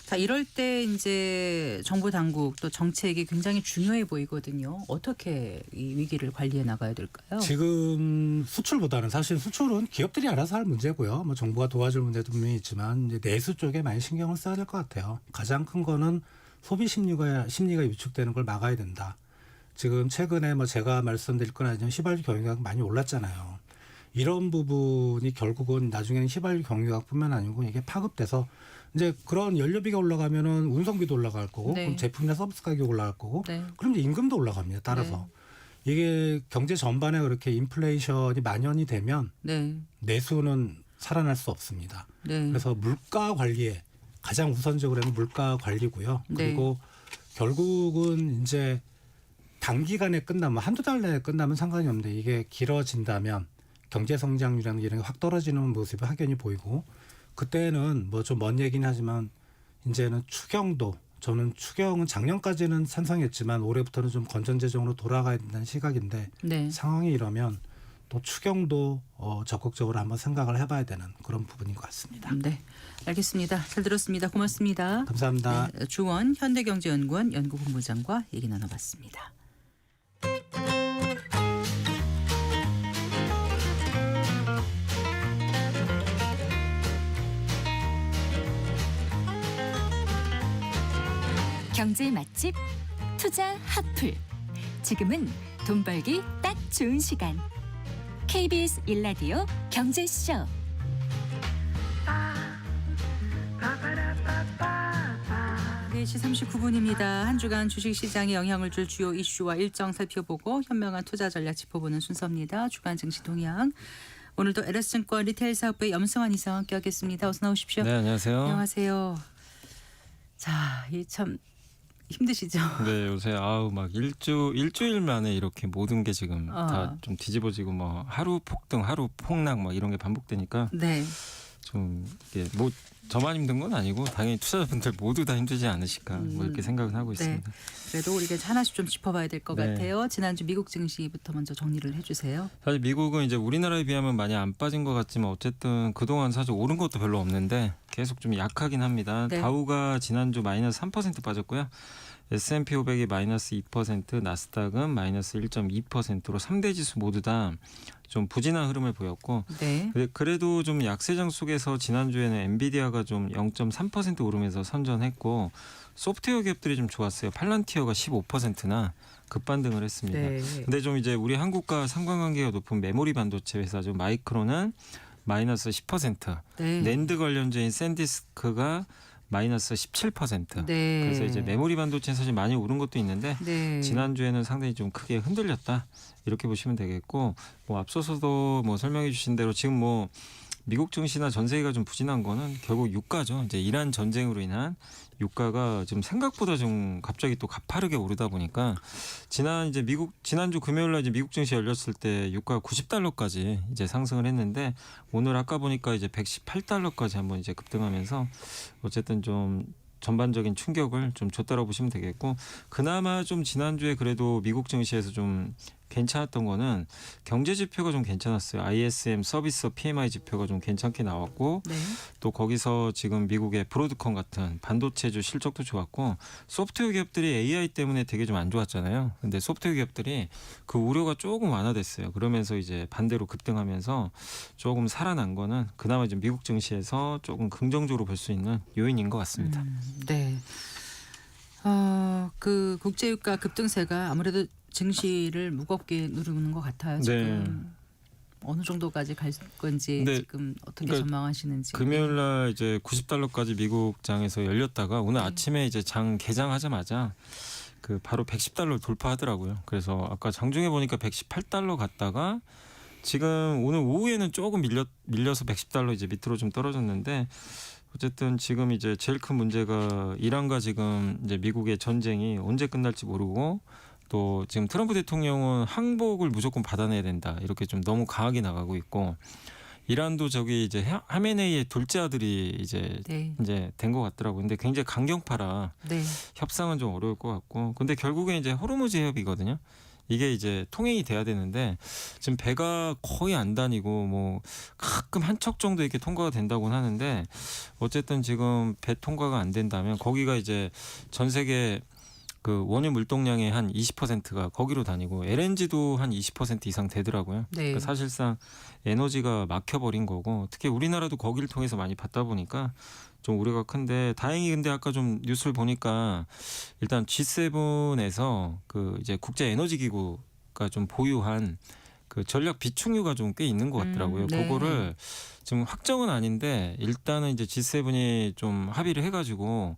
자, 이럴 때 이제 정부 당국 또 정책이 굉장히 중요해 보이거든요. 어떻게 이 위기를 관리해 나가야 될까요? 지금 수출보다는 사실 수출은 기업들이 알아서 할 문제고요. 뭐 정부가 도와줄 문제도 분명히 있지만 이제 내수 쪽에 많이 신경을 써야 될 것 같아요. 가장 큰 거는 소비 심리가 위축되는 걸 막아야 된다. 지금 최근에 뭐 제가 말씀드릴 건 아니지만 휘발유 경유가가 많이 올랐잖아요. 이런 부분이 결국은 나중에는 휘발유 경유가뿐만 아니고 이게 파급돼서 이제 그런 연료비가 올라가면은 운송비도 올라갈 거고 네. 그럼 제품이나 서비스 가격이 올라갈 거고 네. 그럼 이제 임금도 올라갑니다. 따라서 이게 경제 전반에 그렇게 인플레이션이 만연이 되면 네. 내수는 살아날 수 없습니다. 네. 그래서 물가 관리에 가장 우선적으로는 물가 관리고요. 네. 그리고 결국은 이제 단기간에 끝나면 한두 달 내에 끝나면 상관이 없는데 이게 길어진다면 경제 성장률이라는 게 이런 게 확 떨어지는 모습이 확연히 보이고 그때는 뭐 좀 먼 얘기는 하지만 이제는 저는 추경은 작년까지는 찬성했지만 올해부터는 좀 건전재정으로 돌아가야 된다는 시각인데 네. 상황이 이러면 또 추경도 적극적으로 한번 생각을 해봐야 되는 그런 부분인 것 같습니다. 네. 알겠습니다. 잘 들었습니다. 고맙습니다. 감사합니다. 네, 주원 현대경제연구원 연구본부장과 얘기 나눠봤습니다. 경제 맛집 투자 핫플. 지금은 돈 벌기 딱 좋은 시간. KBS 1라디오 경제쇼. 네, 4시 39분입니다. 한 주간 주식시장에 영향을 줄 주요 이슈와 일정 살펴보고 현명한 투자 전략 짚어보는 순서입니다. 주간 증시 동향. 오늘도 LS증권 리테일 사업부의 염승환 이사와 함께하겠습니다. 어서 나오십시오. 네, 안녕하세요. 안녕하세요. 자, 이 참 힘드시죠? 네, 요새 아우 막 일주일 만에 이렇게 모든 게 지금 어. 다 좀 뒤집어지고 뭐 하루 폭등, 하루 폭락 막 이런 게 반복되니까 네. 좀 이게 뭐 저만 힘든 건 아니고 당연히 투자자분들 모두 다 힘들지 않으실까 뭐 이렇게 생각은 하고 네. 있습니다. 그래도 우리가 하나씩 좀 짚어봐야 될 것 네. 같아요. 지난주 미국 증시부터 먼저 정리를 해주세요. 사실 미국은 이제 우리나라에 비하면 많이 안 빠진 것 같지만 어쨌든 그동안 사실 오른 것도 별로 없는데 계속 좀 약하긴 합니다. 네. 다우가 지난주 마이너스 3% 빠졌고요. S&P 500이 마이너스 2%, 나스닥은 마이너스 1.2%로 3대 지수 모두 다 좀 부진한 흐름을 보였고 네. 그래도 좀 약세장 속에서 지난주에는 엔비디아가 좀 0.3% 오르면서 선전했고 소프트웨어 기업들이 좀 좋았어요. 팔란티어가 15%나 급반등을 했습니다. 네. 근데 좀 이제 우리 한국과 상관관계가 높은 메모리 반도체 회사죠. 마이크론은 마이너스 10%, 네. 낸드 관련주인 샌디스크가 마이너스 17%. 네. 그래서 이제 메모리 반도체 사실 많이 오른 것도 있는데 네. 지난주에는 상당히 좀 크게 흔들렸다. 이렇게 보시면 되겠고 뭐 앞서서도 뭐 설명해 주신 대로 지금 뭐 미국 증시나 전 세계가 좀 부진한 거는 결국 유가죠. 이제 이란 전쟁으로 인한 유가가 지금 생각보다 좀 갑자기 또 가파르게 오르다 보니까 지난주 금요일 날 이제 미국 증시 열렸을 때 유가가 90달러까지 이제 상승을 했는데 오늘 아까 보니까 이제 118달러까지 한번 이제 급등하면서 어쨌든 좀 전반적인 충격을 좀 줬다고 보시면 되겠고 그나마 좀 지난주에 그래도 미국 증시에서 좀 괜찮았던 거는 경제 지표가 좀 괜찮았어요. ISM 서비스 PMI 지표가 좀 괜찮게 나왔고 네. 또 거기서 지금 미국의 브로드컴 같은 반도체주 실적도 좋았고 소프트웨어 기업들이 AI 때문에 되게 좀 안 좋았잖아요. 근데 소프트웨어 기업들이 그 우려가 조금 완화됐어요. 그러면서 이제 반대로 급등하면서 조금 살아난 거는 그나마 이제 미국 증시에서 조금 긍정적으로 볼 수 있는 요인인 것 같습니다. 네. 그 국제유가 급등세가 아무래도 증시를 무겁게 누르는 것 같아요. 지금 어느 정도까지 갈 건지 네. 지금 어떻게 그러니까 전망하시는지. 금요일 날 이제 90달러까지 미국 장에서 열렸다가 오늘 네. 아침에 이제 장 개장하자마자 그 바로 110달러를 돌파하더라고요. 그래서 아까 장중에 보니까 118달러 갔다가 지금 오늘 오후에는 조금 밀려서 110달러 이제 밑으로 좀 떨어졌는데 어쨌든 지금 이제 제일 큰 문제가 이란과 지금 이제 미국의 전쟁이 언제 끝날지 모르고 또 지금 트럼프 대통령은 항복을 무조건 받아내야 된다 이렇게 좀 너무 강하게 나가고 있고 이란도 저기 이제 하메네이의 둘째 아들이 이제 네. 된 것 같더라고요. 근데 굉장히 강경파라 네. 협상은 좀 어려울 것 같고 근데 결국에 이제 호르무즈 해협이거든요. 이게 이제 통행이 돼야 되는데 지금 배가 거의 안 다니고 뭐 가끔 한 척 정도 이렇게 통과가 된다고는 하는데 어쨌든 지금 배 통과가 안 된다면 거기가 이제 전 세계 그 원유 물동량의 한 20%가 거기로 다니고 LNG도 한 20% 이상 되더라고요. 네. 그러니까 사실상 에너지가 막혀버린 거고 특히 우리나라도 거기를 통해서 많이 받다 보니까 좀 우려가 큰데 다행히 근데 아까 좀 뉴스를 보니까 일단 G7에서 그 이제 국제 에너지 기구가 좀 보유한 그 전략 비축유가 좀 꽤 있는 것 같더라고요. 네. 그거를 지금 확정은 아닌데 일단은 이제 G7이 좀 합의를 해가지고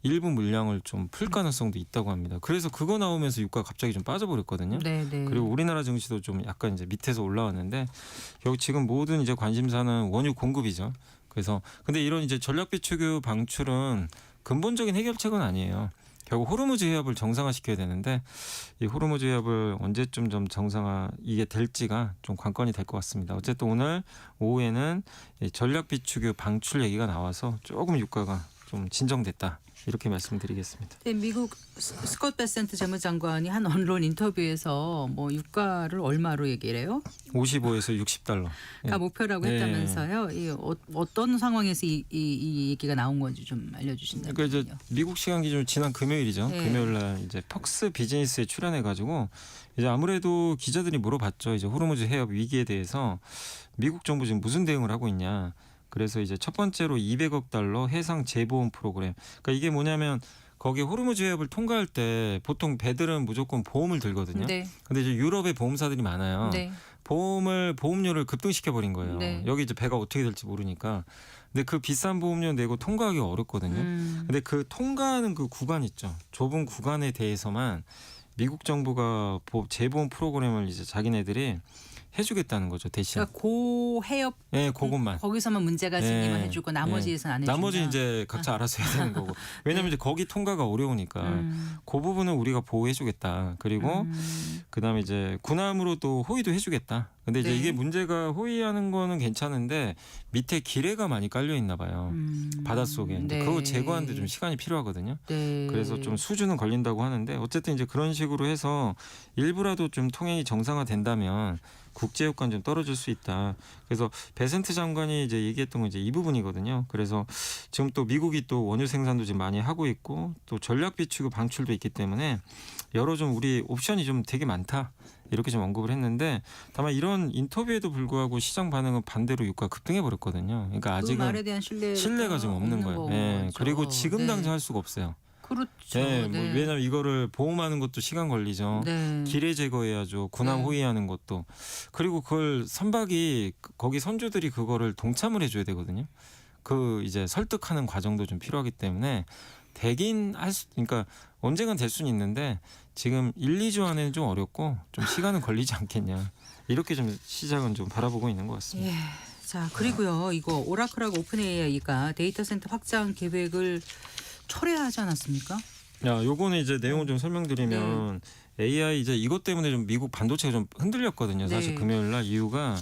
일부 물량을 좀 풀 가능성도 있다고 합니다. 그래서 그거 나오면서 유가가 갑자기 좀 빠져버렸거든요. 네. 네. 그리고 우리나라 증시도 좀 약간 이제 밑에서 올라왔는데 결국 지금 모든 이제 관심사는 원유 공급이죠. 그래서 근데 이런 이제 전략 비축유 방출은 근본적인 해결책은 아니에요. 결국 호르무즈 해협을 정상화시켜야 되는데 이 호르무즈 해협을 언제쯤 좀 정상화 이게 될지가 좀 관건이 될 것 같습니다. 어쨌든 오늘 오후에는 이 전략 비축유 방출 얘기가 나와서 조금 유가가 좀 진정됐다. 이렇게 말씀드리겠습니다. 네, 미국 스콧 베센트 재무장관이 한 언론 인터뷰에서 뭐 유가를 얼마로 얘기를 해요? 55에서 60달러. 가 목표라고 네. 했다면서요. 이 어떤 상황에서 이 얘기가 나온 건지 좀 알려주신다면요. 그러니까 이제 미국 시간 기준으로 지난 금요일이죠. 네. 금요일 날 이제 퍽스 비즈니스에 출연해가지고 이제 아무래도 기자들이 물어봤죠. 이제 호르무즈 해협 위기에 대해서 미국 정부 지금 무슨 대응을 하고 있냐. 그래서 이제 첫 번째로 200억 달러 해상 재보험 프로그램. 그러니까 이게 뭐냐면 거기 호르무즈 해협을 통과할 때 보통 배들은 무조건 보험을 들거든요. 네. 근데 이제 유럽에 보험사들이 많아요. 네. 보험료를 급등시켜 버린 거예요. 네. 여기 이제 배가 어떻게 될지 모르니까. 근데 그 비싼 보험료 내고 통과하기 어렵거든요. 근데 그 통과하는 그 구간 있죠. 좁은 구간에 대해서만 미국 정부가 재보험 프로그램을 이제 자기네들이 해주겠다는 거죠 대신. 그러니까 고해협 네, 그것만. 거기서만 문제가 생기면 네. 해주고 나머지에서는 안 해준다. 나머지 이제 각자 알아서 해야 되는 거고. 왜냐하면 이제 거기 통과가 어려우니까 그 부분은 우리가 보호해주겠다. 그리고 그다음에 이제 군함으로 또 호위도 해주겠다. 근데 이제 네. 이게 문제가 호위하는 거는 괜찮은데 밑에 기뢰가 많이 깔려 있나 봐요. 바닷속에. 네. 그거 제거하는데 좀 시간이 필요하거든요. 네. 그래서 좀 수주는 걸린다고 하는데 어쨌든 이제 그런 식으로 해서 일부라도 좀 통행이 정상화된다면 국제효과는 좀 떨어질 수 있다. 그래서 베센트 장관이 이제 얘기했던 건 이제 이 부분이거든요. 그래서 지금 또 미국이 또 원유 생산도 지금 많이 하고 있고 또 전략 비축유 방출도 있기 때문에 여러 좀 우리 옵션이 좀 되게 많다. 이렇게 좀 언급을 했는데 다만 이런 인터뷰에도 불구하고 시장 반응은 반대로 유가 급등해 버렸거든요. 그러니까 그 아직은 말에 대한 신뢰가 좀 없는 거예요. 예. 거죠. 그리고 지금 네. 당장 할 수가 없어요. 그렇죠. 네, 네. 뭐 왜냐하면 이거를 보험하는 것도 시간 걸리죠. 네. 기뢰 제거해야죠. 군함 네. 호위하는 것도. 그리고 그걸 선박이 거기 선주들이 그거를 동참을 해줘야 되거든요. 그 이제 설득하는 과정도 좀 필요하기 때문에 되긴 그러니까 언젠간 될 수는 있는데 지금 1, 2주 안에는 좀 어렵고 좀 시간은 걸리지 않겠냐. 이렇게 좀 시장은 좀 바라보고 있는 것 같습니다. 예. 자 그리고요 이거 오라클하고 오픈 AI가 데이터 센터 확장 계획을 철회하지 않았습니까? 야, 요거는 이제 내용을 좀 설명드리면 AI 이제 이것 때문에 좀 미국 반도체가 좀 흔들렸거든요. 사실 네. 금요일 날 이유가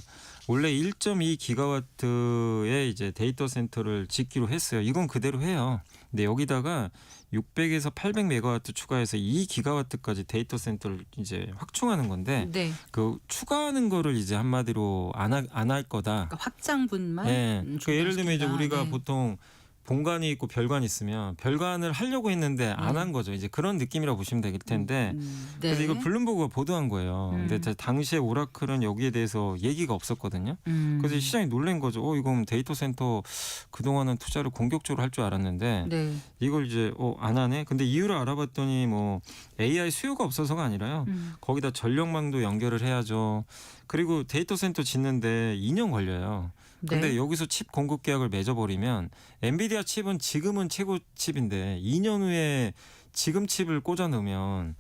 원래 1.2 기가와트의 이제 데이터 센터를 짓기로 했어요. 이건 그대로 해요. 근데 여기다가 600에서 800 메가와트 추가해서 2 기가와트까지 데이터 센터를 이제 확충하는 건데 네. 그 추가하는 거를 이제 한마디로 안 할 거다. 그러니까 확장분만. 네. 그러니까 예를 들면 이제 중단시킨다. 우리가 네. 보통 본관이 있고 별관이 있으면 별관을 하려고 했는데 안 한 거죠. 이제 그런 느낌이라고 보시면 될 텐데 네. 그래서 이걸 블룸버그가 보도한 거예요. 근데 당시에 오라클은 여기에 대해서 얘기가 없었거든요. 그래서 시장이 놀란 거죠. 이건 데이터 센터 그동안은 투자를 공격적으로 할 줄 알았는데 네. 이걸 이제 안 하네. 근데 이유를 알아봤더니 뭐 AI 수요가 없어서가 아니라요. 거기다 전력망도 연결을 해야죠. 그리고 데이터 센터 짓는데 2년 걸려요. 근데 네. 여기서 칩 공급 계약을 맺어버리면 엔비디아 칩은 지금은 최고 칩인데 2년 후에 지금 칩을 꽂아 넣으면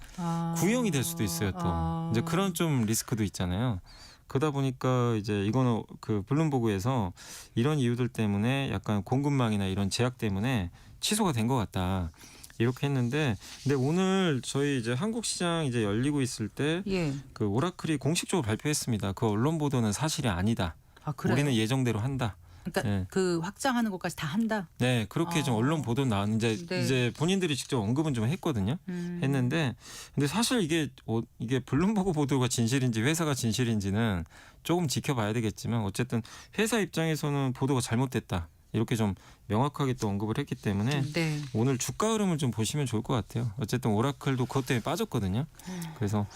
구형이 될 수도 있어요. 또 이제 그런 좀 리스크도 있잖아요. 그러다 보니까 이제 이거는 그 블룸버그에서 이런 이유들 때문에 약간 공급망이나 이런 제약 때문에 취소가 된 것 같다. 이렇게 했는데 근데 오늘 저희 이제 한국 시장 이제 열리고 있을 때 예. 그 오라클이 공식적으로 발표했습니다. 그 언론 보도는 사실이 아니다. 아 그래요? 우리는 예정대로 한다. 그러니까 네. 그 확장하는 것까지 다 한다. 네, 그렇게 좀 언론 보도 나왔는데 네. 이제 본인들이 직접 언급은 좀 했거든요. 했는데 근데 사실 이게 블룸버그 보도가 진실인지 회사가 진실인지는 조금 지켜봐야 되겠지만 어쨌든 회사 입장에서는 보도가 잘못됐다. 이렇게 좀 명확하게 또 언급을 했기 때문에 네. 오늘 주가 흐름을 좀 보시면 좋을 것 같아요. 어쨌든 오라클도 그것 때문에 빠졌거든요. 그래서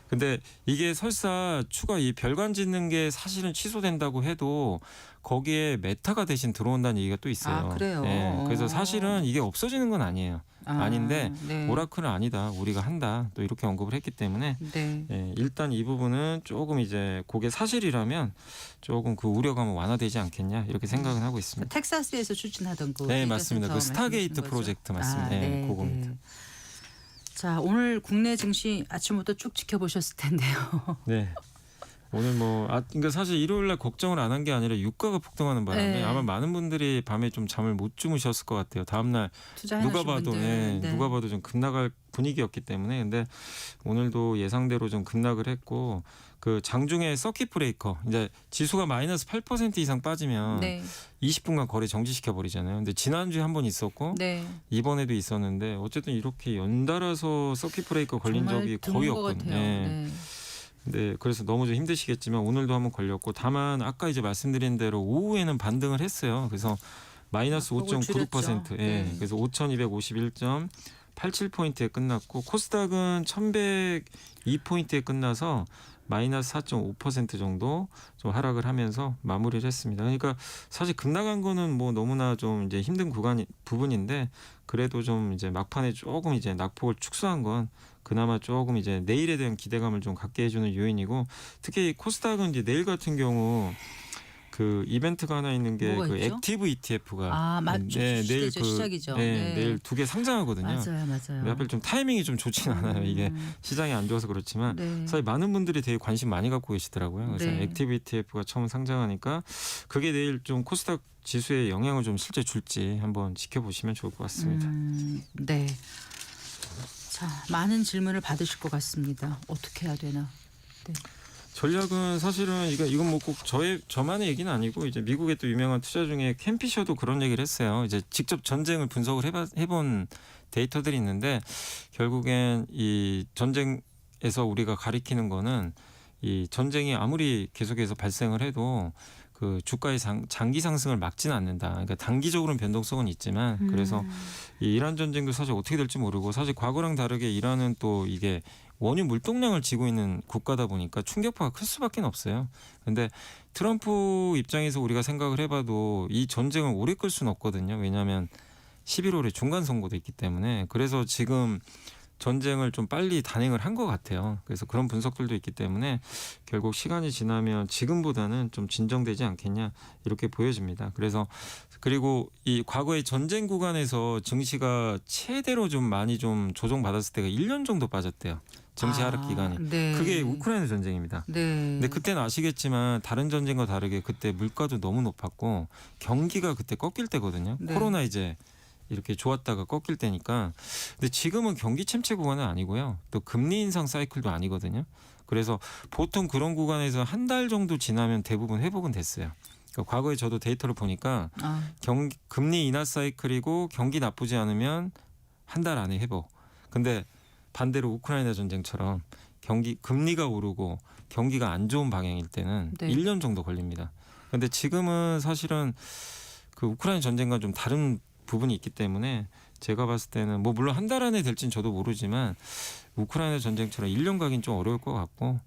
근데 이게 설사 추가 이 별관 짓는 게 사실은 취소된다고 해도 거기에 메타가 대신 들어온다는 얘기가 또 있어요. 아, 그래요? 네, 그래서 사실은 이게 없어지는 건 아니에요. 아닌데 네. 오라클은 아니다. 우리가 한다. 또 이렇게 언급을 했기 때문에 네. 일단 이 부분은 조금 이제 그게 사실이라면 조금 그 우려감은 완화되지 않겠냐 이렇게 생각은 하고 있습니다. 텍사스에서 추진하던 그 네, 데이터 맞습니다. 센터 그 스타게이트 말씀하시는 거죠? 프로젝트 맞습니다. 네, 그겁니다. 자, 오늘 국내 증시 아침부터 쭉 지켜보셨을 텐데요. 네. 오늘 그러니까 사실 일요일 날 걱정을 안 한 게 아니라 유가가 폭등하는 바람에 네. 아마 많은 분들이 밤에 좀 잠을 못 주무셨을 것 같아요. 다음 날 누가 봐도 누가 봐도 좀 급락할 분위기였기 때문에 근데 오늘도 예상대로 좀 급락을 했고 그 장중에 서킷 브레이커 이제 지수가 마이너스 8% 이상 빠지면 네. 20분간 거래 정지시켜 버리잖아요. 근데 지난주에 한 번 있었고 네. 이번에도 있었는데 어쨌든 이렇게 연달아서 서킷 브레이커 걸린 정말 적이 드문 거의 것 없거든요. 같아요. 네. 네. 네, 그래서 너무 좀 힘드시겠지만 오늘도 한번 걸렸고 다만 아까 이제 말씀드린 대로 오후에는 반등을 했어요. 그래서 마이너스 폭을 5.96%, 줄였죠. 예, 네. 그래서 5,251.87포인트에 끝났고 코스닥은 1,102포인트에 끝나서 마이너스 4.5% 정도 좀 하락을 하면서 마무리를 했습니다. 그러니까 사실 급락한 거는 뭐 너무나 좀 이제 힘든 부분인데 그래도 좀 이제 막판에 조금 이제 낙폭을 축소한 건 그나마 조금 이제 내일에 대한 기대감을 좀 갖게 해주는 요인이고 특히 코스닥은 이제 내일 같은 경우 그 이벤트가 하나 있는 게 뭐가 그 있죠? 액티브 ETF가 아, 맞죠. 내일 시작이죠. 네, 내일 2개 상장하거든요. 맞아요, 맞아요. 근데 하필 좀 타이밍이 좀 좋진 않아요. 이게 시장이 안 좋아서 그렇지만 네. 사실 많은 분들이 되게 관심 많이 갖고 계시더라고요. 그래서 네. 액티브 ETF가 처음 상장하니까 그게 내일 좀 코스닥 지수에 영향을 좀 실제 줄지 한번 지켜보시면 좋을 것 같습니다. 네. 자, 많은 질문을 받으실 것 같습니다. 어떻게 해야 되나? 네. 전략은 사실은 이건 뭐 꼭 저만의 얘기는 아니고 이제 미국의 또 유명한 투자 중에 캠피셔도 그런 얘기를 했어요. 이제 직접 전쟁을 분석을 해본 데이터들이 있는데 결국엔 이 전쟁에서 우리가 가리키는 거는 이 전쟁이 아무리 계속해서 발생을 해도 그 주가의 장기 상승을 막지는 않는다. 그러니까 단기적으로는 변동성은 있지만 그래서 이 이란 전쟁도 사실 어떻게 될지 모르고 사실 과거랑 다르게 이란은 또 이게 원유 물동량을 쥐고 있는 국가다 보니까 충격파가 클 수밖에 없어요. 그런데 트럼프 입장에서 우리가 생각을 해봐도 이 전쟁을 오래 끌 수는 없거든요. 왜냐하면 11월에 중간 선거도 있기 때문에 그래서 지금 전쟁을 좀 빨리 단행을 한 것 같아요. 그래서 그런 분석들도 있기 때문에 결국 시간이 지나면 지금보다는 좀 진정되지 않겠냐 이렇게 보여집니다. 그리고 이 과거의 전쟁 구간에서 증시가 최대로 좀 많이 좀 조정받았을 때가 1년 정도 빠졌대요. 증시 하락 기간이. 네. 그게 우크라이나 전쟁입니다. 네. 근데 그때는 아시겠지만 다른 전쟁과 다르게 그때 물가도 너무 높았고 경기가 그때 꺾일 때거든요. 네. 코로나 이제 이렇게 좋았다가 꺾일 때니까. 근데 지금은 경기 침체 구간은 아니고요. 또 금리 인상 사이클도 아니거든요. 그래서 보통 그런 구간에서 한 달 정도 지나면 대부분 회복은 됐어요. 그러니까 과거에 저도 데이터를 보니까 금리 인하 사이클이고 경기 나쁘지 않으면 한 달 안에 회복. 근데 반대로 우크라이나 전쟁처럼 금리가 오르고 경기가 안 좋은 방향일 때는 네. 1년 정도 걸립니다. 근데 지금은 사실은 그 우크라이나 전쟁과 좀 다른 부분이 있기 때문에 제가 봤을 때는 뭐 물론 한 달 안에 될지는 저도 모르지만 우크라이나 전쟁처럼 1년 가긴 좀 어려울 것 같고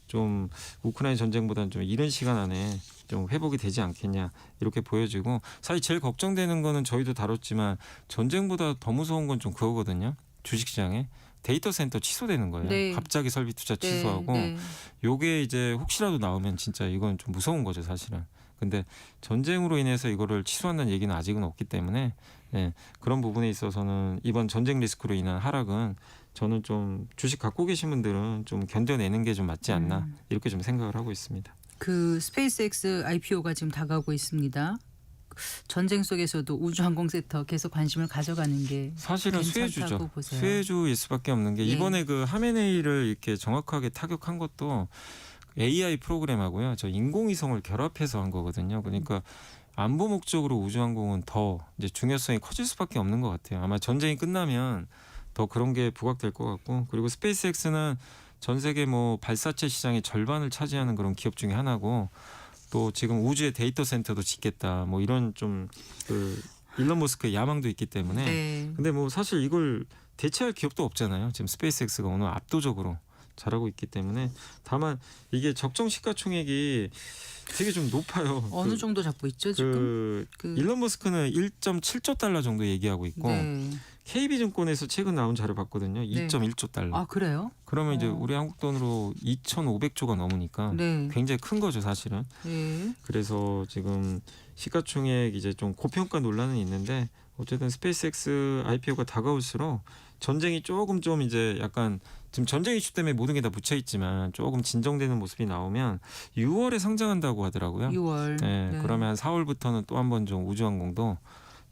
좀 우크라이나 전쟁보다는 좀 이른 시간 안에 좀 회복이 되지 않겠냐 이렇게 보여지고 사실 제일 걱정되는 거는 저희도 다뤘지만 전쟁보다 더 무서운 건 좀 그거거든요. 주식시장에 데이터 센터 취소되는 거예요. 네. 갑자기 설비 투자 네, 취소하고 네. 요게 이제 혹시라도 나오면 진짜 이건 좀 무서운 거죠 사실은. 근데 전쟁으로 인해서 이거를 취소한다는 얘기는 아직은 없기 때문에 그런 부분에 있어서는 이번 전쟁 리스크로 인한 하락은 저는 좀 주식 갖고 계신 분들은 좀 견뎌내는 게 좀 맞지 않나 이렇게 좀 생각을 하고 있습니다. 그 스페이스X IPO가 지금 다가오고 있습니다. 전쟁 속에서도 우주항공 섹터 계속 관심을 가져가는 게 사실은 괜찮다고 수혜주죠. 보세요. 수혜주일 수밖에 없는 게 예. 이번에 그 하메네이를 이렇게 정확하게 타격한 것도 AI 프로그램하고요. 저 인공위성을 결합해서 한 거거든요. 그러니까 안보 목적으로 우주항공은 더 이제 중요성이 커질 수밖에 없는 것 같아요. 아마 전쟁이 끝나면 더 그런 게 부각될 것 같고 그리고 스페이스X는 전 세계 뭐 발사체 시장의 절반을 차지하는 그런 기업 중에 하나고 또 지금 우주의 데이터 센터도 짓겠다 뭐 이런 좀 그 일론 머스크의 야망도 있기 때문에 네. 근데 뭐 사실 이걸 대체할 기업도 없잖아요. 지금 스페이스X가 오늘 압도적으로 잘하고 있기 때문에 다만 이게 적정 시가총액이 되게 좀 높아요. 어느 정도 잡고 있죠 지금? 일론 머스크는 1.7조 달러 정도 얘기하고 있고 네. KB증권에서 최근 나온 자료 봤거든요. 2.1조 달러. 아 그래요? 그러면 이제 우리 한국 돈으로 2,500조가 넘으니까 네. 굉장히 큰 거죠 사실은. 네. 그래서 지금 시가총액 이제 좀 고평가 논란은 있는데 어쨌든 스페이스X IPO가 다가올수록 전쟁이 조금 좀 이제 약간 지금 전쟁 이슈 때문에 모든 게 다 묻혀 있지만 조금 진정되는 모습이 나오면 6월에 상장한다고 하더라고요. 6월. 네, 그러면 한 4월부터는 또 한 번 좀 우주항공도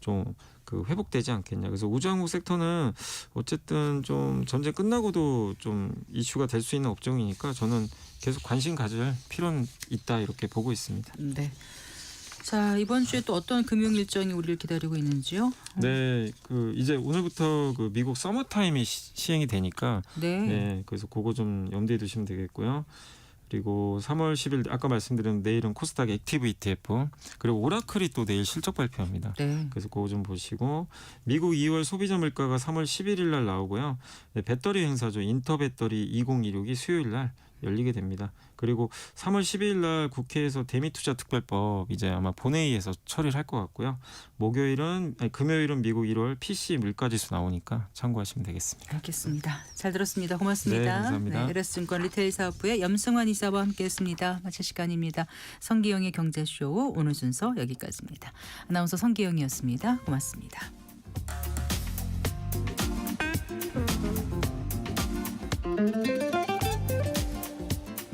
좀 그 회복되지 않겠냐. 그래서 우주항공 섹터는 어쨌든 좀 전쟁 끝나고도 좀 이슈가 될 수 있는 업종이니까 저는 계속 관심 가질 필요는 있다 이렇게 보고 있습니다. 네. 자 이번 주에 또 어떤 금융 일정이 우리를 기다리고 있는지요? 네, 그 이제 오늘부터 그 미국 서머 타임이 시행이 되니까 네. 그래서 그거 좀 염두에 두시면 되겠고요. 그리고 3월 10일 아까 말씀드린 내일은 코스닥 액티브 ETF 그리고 오라클이 또 내일 실적 발표합니다. 네. 그래서 그거 좀 보시고 미국 2월 소비자 물가가 3월 11일 날 나오고요. 네, 배터리 행사죠. 인터배터리 2026이 수요일 날 열리게 됩니다. 그리고 3월 12일 날 국회에서 대미투자특별법 이제 아마 본회의에서 처리를 할 것 같고요. 금요일은 미국 1월 PC 물가지수 나오니까 참고하시면 되겠습니다. 알겠습니다. 잘 들었습니다. 고맙습니다. 네, 감사합니다. LS증권 리테일 사업부의 염승환 이사와 함께했습니다. 마칠 시간입니다. 성기영의 경제쇼 오늘 순서 여기까지입니다. 아나운서 성기영이었습니다. 고맙습니다.